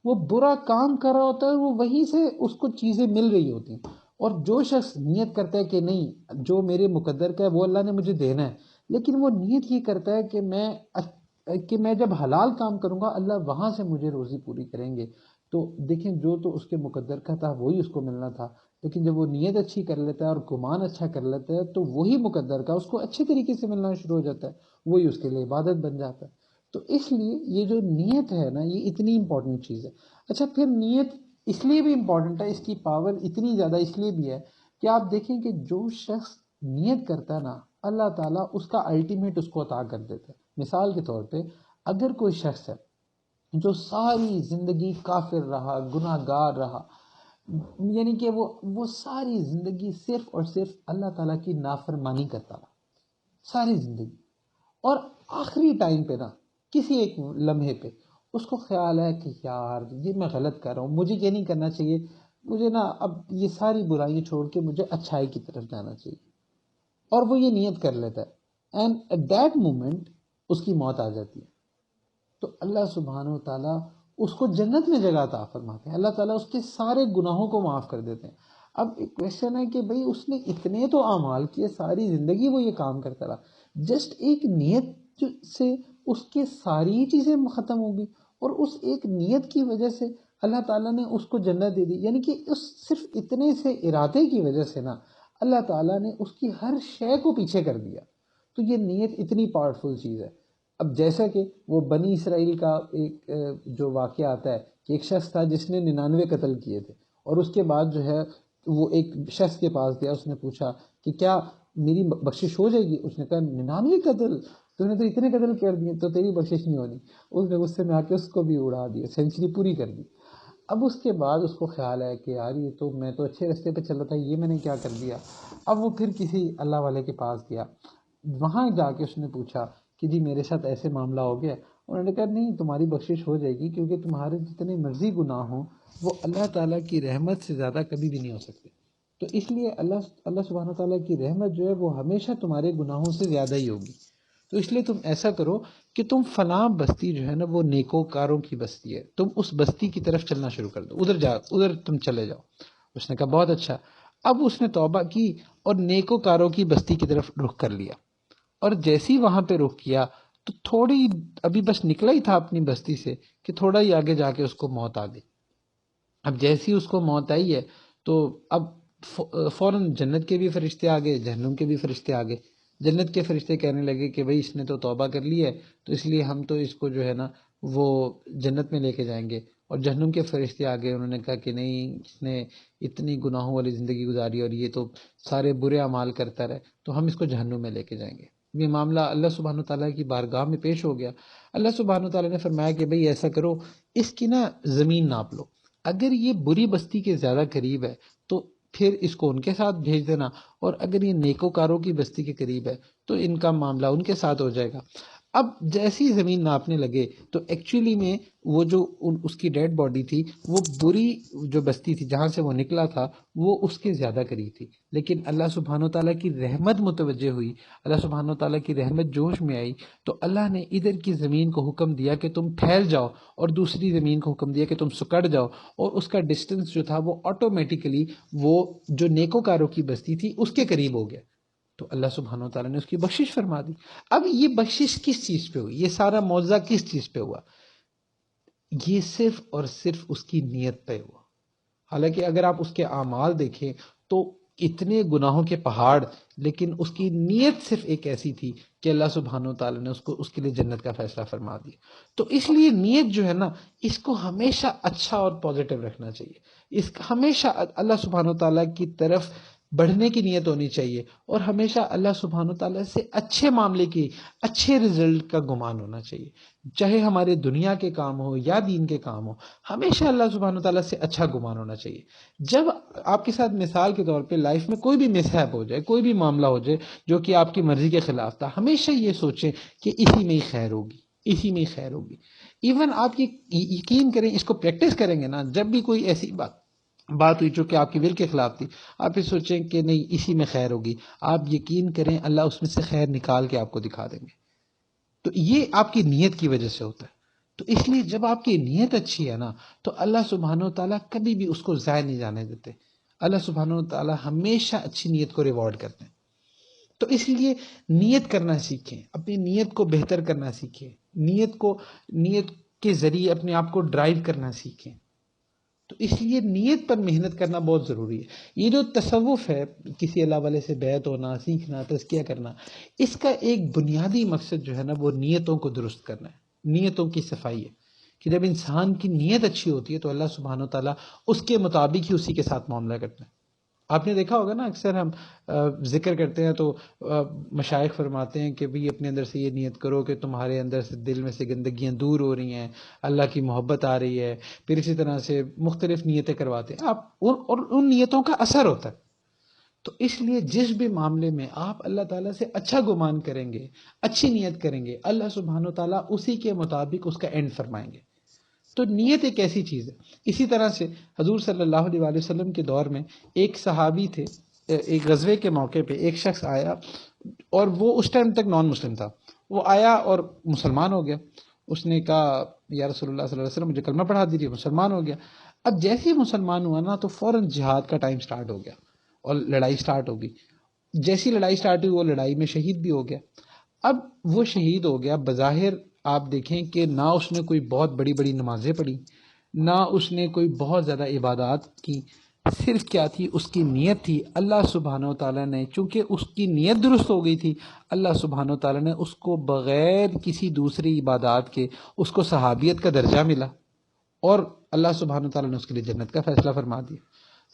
وہ برا کام کر رہا ہوتا ہے، وہ وہیں سے اس کو چیزیں مل رہی ہوتی ہیں. اور جو شخص نیت کرتا ہے کہ نہیں جو میرے مقدر کا ہے وہ اللہ نے مجھے دینا ہے، لیکن وہ نیت یہ کرتا ہے کہ میں جب حلال کام کروں گا اللہ وہاں سے مجھے روزی پوری کریں گے، تو دیکھیں جو تو اس کے مقدر کا تھا وہی اس کو ملنا تھا. لیکن جب وہ نیت اچھی کر لیتا ہے اور گمان اچھا کر لیتا ہے تو وہی مقدر کا اس کو اچھے طریقے سے ملنا شروع ہو جاتا ہے، وہی اس کے لیے عبادت بن جاتا ہے. تو اس لیے یہ جو نیت ہے نا یہ اتنی امپورٹنٹ چیز ہے. اچھا، پھر نیت اس لیے بھی امپورٹنٹ ہے، اس کی پاور اتنی زیادہ اس لیے بھی ہے کہ آپ دیکھیں کہ جو شخص نیت کرتا ہے نا اللہ تعالیٰ اس کا الٹیمیٹ اس کو عطا کر دیتا ہے۔ مثال کے طور پہ اگر کوئی شخص ہے جو ساری زندگی کافر رہا، گناہ گار رہا، یعنی کہ وہ ساری زندگی صرف اور صرف اللہ تعالیٰ کی نافرمانی کرتا رہا ساری زندگی، اور آخری ٹائم پہ نا کسی ایک لمحے پہ اس کو خیال ہے کہ یار یہ میں غلط کر رہا ہوں، مجھے یہ نہیں کرنا چاہیے، مجھے نا اب یہ ساری برائیاں چھوڑ کے مجھے اچھائی کی طرف جانا چاہیے، اور وہ یہ نیت کر لیتا ہے، اینڈ ایٹ دیٹ مومنٹ اس کی موت آ جاتی ہے، تو اللہ سبحانہ و تعالیٰ اس کو جنت میں جگہ عطا فرماتے ہیں، اللہ تعالیٰ اس کے سارے گناہوں کو معاف کر دیتے ہیں۔ اب ایک کویشچن ہے کہ بھئی اس نے اتنے تو اعمال کیے، ساری زندگی وہ یہ کام کرتا رہا، جسٹ ایک نیت سے اس کے ساری چیزیں ختم ہو گئی، اور اس ایک نیت کی وجہ سے اللہ تعالیٰ نے اس کو جنت دے دی، یعنی کہ اس صرف اتنے سے ارادے کی وجہ سے نا اللہ تعالیٰ نے اس کی ہر شے کو پیچھے کر دیا۔ تو یہ نیت اتنی پاورفل چیز ہے۔ اب جیسا کہ وہ بنی اسرائیل کا ایک جو واقعہ آتا ہے کہ ایک شخص تھا جس نے 99 قتل کیے تھے، اور اس کے بعد جو ہے وہ ایک شخص کے پاس گیا، اس نے پوچھا کہ کیا میری بخشش ہو جائے گی؟ اس نے کہا 99 قتل، تو نے تو اتنے قتل کر دیے، تو تیری بخشش نہیں ہونی۔ اس نے غصے میں آ کے اس کو بھی اڑا دیا، سینچری پوری کر دی۔ اب اس کے بعد اس کو خیال ہے کہ یار یہ تو میں تو اچھے راستے پہ چل رہا تھا، یہ میں نے کیا کر دیا۔ اب وہ پھر کسی اللہ والے کے پاس گیا، وہاں جا کے اس نے پوچھا کہ جی میرے ساتھ ایسے معاملہ ہو گیا۔ انہوں نے کہا نہیں، تمہاری بخشش ہو جائے گی، کیونکہ تمہارے جتنے مرضی گناہ ہوں وہ اللہ تعالیٰ کی رحمت سے زیادہ کبھی بھی نہیں ہو سکتے، تو اس لیے اللہ سبحانہ تعالیٰ کی رحمت جو ہے وہ ہمیشہ تمہارے گناہوں سے زیادہ ہی ہوگی، تو اس لیے تم ایسا کرو کہ تم فلاں بستی جو ہے نا وہ نیکوکاروں کی بستی ہے، تم اس بستی کی طرف چلنا شروع کر دو، ادھر تم چلے جاؤ۔ اس نے کہا بہت اچھا۔ اب اس نے توبہ کی اور نیکوکاروں کی بستی کی طرف رخ کر لیا، اور جیسی وہاں پہ رخ کیا تو تھوڑی ابھی بس نکلا ہی تھا اپنی بستی سے کہ تھوڑا ہی آگے جا کے اس کو موت آ گئی۔ اب جیسی اس کو موت آئی ہے تو اب فوراً جنت کے بھی فرشتے آ گئے، جہنم کے بھی فرشتے آ گئے۔ جنت کے فرشتے کہنے لگے کہ بھئی اس نے تو توبہ کر لی ہے، تو اس لیے ہم تو اس کو جو ہے نا وہ جنت میں لے کے جائیں گے، اور جہنم کے فرشتے آ گئے، انہوں نے کہا کہ نہیں، اس نے اتنی گناہوں والی زندگی گزاری اور یہ تو سارے برے اعمال کرتا رہے، تو ہم اس کو جہنم میں لے کے جائیں گے۔ یہ معاملہ اللہ سبحانہ تعالیٰ کی بارگاہ میں پیش ہو گیا۔ اللہ سبحانہ تعالیٰ نے فرمایا کہ بھئی ایسا کرو، اس کی نا زمین ناپ لو، اگر یہ بری بستی کے زیادہ قریب ہے تو پھر اس کو ان کے ساتھ بھیج دینا، اور اگر یہ نیکوکاروں کی بستی کے قریب ہے تو ان کا معاملہ ان کے ساتھ ہو جائے گا۔ اب جیسی زمین ناپنے لگے تو ایکچولی میں وہ جو اس کی ڈیڈ باڈی تھی وہ بری جو بستی تھی جہاں سے وہ نکلا تھا وہ اس کے زیادہ قریب تھی، لیکن اللہ سبحانہ و تعالیٰ کی رحمت متوجہ ہوئی، اللہ سبحانہ و تعالیٰ کی رحمت جوش میں آئی، تو اللہ نے ادھر کی زمین کو حکم دیا کہ تم پھیل جاؤ، اور دوسری زمین کو حکم دیا کہ تم سکڑ جاؤ، اور اس کا ڈسٹنس جو تھا وہ آٹومیٹیکلی وہ جو نیکوکاروں کی بستی تھی اس کے قریب ہو گیا، تو اللہ سبحانہ و تعالیٰ نے اس کی بخشش فرما دی۔ اب یہ بخشش کس چیز پہ ہوئی؟ یہ سارا معجزہ کس چیز پہ ہوا؟ یہ صرف اور صرف اس کی نیت پہ ہوا۔ حالانکہ اگر آپ اس کے اعمال دیکھیں تو اتنے گناہوں کے پہاڑ، لیکن اس کی نیت صرف ایک ایسی تھی کہ اللہ سبحانہ و تعالیٰ نے اس کے لیے جنت کا فیصلہ فرما دیا۔ تو اس لیے نیت جو ہے نا اس کو ہمیشہ اچھا اور پازیٹیو رکھنا چاہیے، ہمیشہ اللہ سبحانہ و تعالیٰ کی طرف بڑھنے کی نیت ہونی چاہیے، اور ہمیشہ اللہ سبحانہ و تعالیٰ سے اچھے معاملے کی، اچھے رزلٹ کا گمان ہونا چاہیے، چاہے ہمارے دنیا کے کام ہو یا دین کے کام ہو، ہمیشہ اللہ سبحانہ و تعالیٰ سے اچھا گمان ہونا چاہیے۔ جب آپ کے ساتھ مثال کے طور پہ لائف میں کوئی بھی مسہیپ ہو جائے، کوئی بھی معاملہ ہو جائے جو کہ آپ کی مرضی کے خلاف تھا، ہمیشہ یہ سوچیں کہ اسی میں ہی خیر ہوگی، اسی میں ہی خیر ہوگی۔ ایون آپ یہ یقین کریں، اس کو پریکٹس کریں گے نا، جب بھی کوئی ایسی بات ہوئی جو کہ آپ کی ول کے خلاف تھی، آپ یہ سوچیں کہ نہیں اسی میں خیر ہوگی، آپ یقین کریں اللہ اس میں سے خیر نکال کے آپ کو دکھا دیں گے۔ تو یہ آپ کی نیت کی وجہ سے ہوتا ہے۔ تو اس لیے جب آپ کی نیت اچھی ہے نا تو اللہ سبحانہ و تعالیٰ کبھی بھی اس کو ضائع نہیں جانے دیتے، اللہ سبحانہ و تعالیٰ ہمیشہ اچھی نیت کو ریوارڈ کرتے ہیں۔ تو اس لیے نیت کرنا سیکھیں، اپنی نیت کو بہتر کرنا سیکھیں، نیت کے ذریعے اپنے آپ کو ڈرائیو کرنا سیکھیں۔ تو اس لیے نیت پر محنت کرنا بہت ضروری ہے۔ یہ جو تصوف ہے، کسی اللہ والے سے بیعت ہونا، سیکھنا، تزکیہ کرنا، اس کا ایک بنیادی مقصد جو ہے نا وہ نیتوں کو درست کرنا ہے، نیتوں کی صفائی ہے، کہ جب انسان کی نیت اچھی ہوتی ہے تو اللہ سبحانہ و تعالیٰ اس کے مطابق ہی اسی کے ساتھ معاملہ کرتا ہے۔ آپ نے دیکھا ہوگا نا، اکثر ہم ذکر کرتے ہیں تو مشائخ فرماتے ہیں کہ بھی اپنے اندر سے یہ نیت کرو کہ تمہارے اندر سے دل میں سے گندگیاں دور ہو رہی ہیں، اللہ کی محبت آ رہی ہے، پھر اسی طرح سے مختلف نیتیں کرواتے ہیں آپ، اور ان نیتوں کا اثر ہوتا ہے. تو اس لیے جس بھی معاملے میں آپ اللہ تعالیٰ سے اچھا گمان کریں گے، اچھی نیت کریں گے، اللہ سبحانہ و تعالیٰ اسی کے مطابق اس کا اینڈ فرمائیں گے. تو نیت ایک ایسی چیز ہے. اسی طرح سے حضور صلی اللہ علیہ وآلہ وسلم کے دور میں ایک صحابی تھے، ایک غزوے کے موقع پہ ایک شخص آیا، اور وہ اس ٹائم تک نان مسلم تھا. وہ آیا اور مسلمان ہو گیا. اس نے کہا یا رسول اللہ صلی اللہ علیہ وسلم مجھے کلمہ پڑھا دیجیے. مسلمان ہو گیا. اب جیسے ہی مسلمان ہوا نا تو فوراً جہاد کا ٹائم سٹارٹ ہو گیا اور لڑائی سٹارٹ ہو گئی. جیسی لڑائی سٹارٹ ہوئی وہ لڑائی میں شہید بھی ہو گیا. اب وہ شہید ہو گیا، بظاہر آپ دیکھیں کہ نہ اس نے کوئی بہت بڑی بڑی نمازیں پڑھی، نہ اس نے کوئی بہت زیادہ عبادات کی. صرف کیا تھی؟ اس کی نیت تھی. اللہ سبحانہ و تعالیٰ نے چونکہ اس کی نیت درست ہو گئی تھی، اللہ سبحانہ و تعالیٰ نے اس کو بغیر کسی دوسری عبادات کے اس کو صحابیت کا درجہ ملا، اور اللہ سبحانہ و تعالیٰ نے اس کے لیے جنت کا فیصلہ فرما دیا.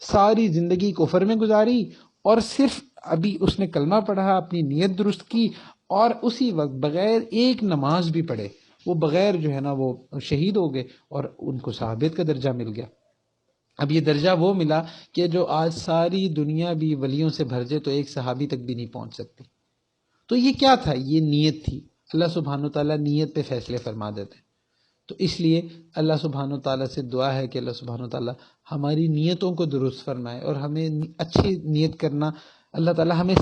ساری زندگی کفر میں گزاری، اور صرف ابھی اس نے کلمہ پڑھا، اپنی نیت درست کی، اور اسی وقت بغیر ایک نماز بھی پڑھے وہ بغیر جو ہے نا وہ شہید ہو گئے، اور ان کو صحابیت کا درجہ مل گیا. اب یہ درجہ وہ ملا کہ جو آج ساری دنیا بھی ولیوں سے بھر جائے تو ایک صحابی تک بھی نہیں پہنچ سکتی. تو یہ کیا تھا؟ یہ نیت تھی. اللہ سبحانہ و تعالیٰ نیت پہ فیصلے فرما دیتے. تو اس لیے اللہ سبحانہ و تعالیٰ سے دعا ہے کہ اللہ سبحانہ و تعالیٰ ہماری نیتوں کو درست فرمائے، اور ہمیں اچھی نیت کرنا اللہ تعالیٰ ہمیں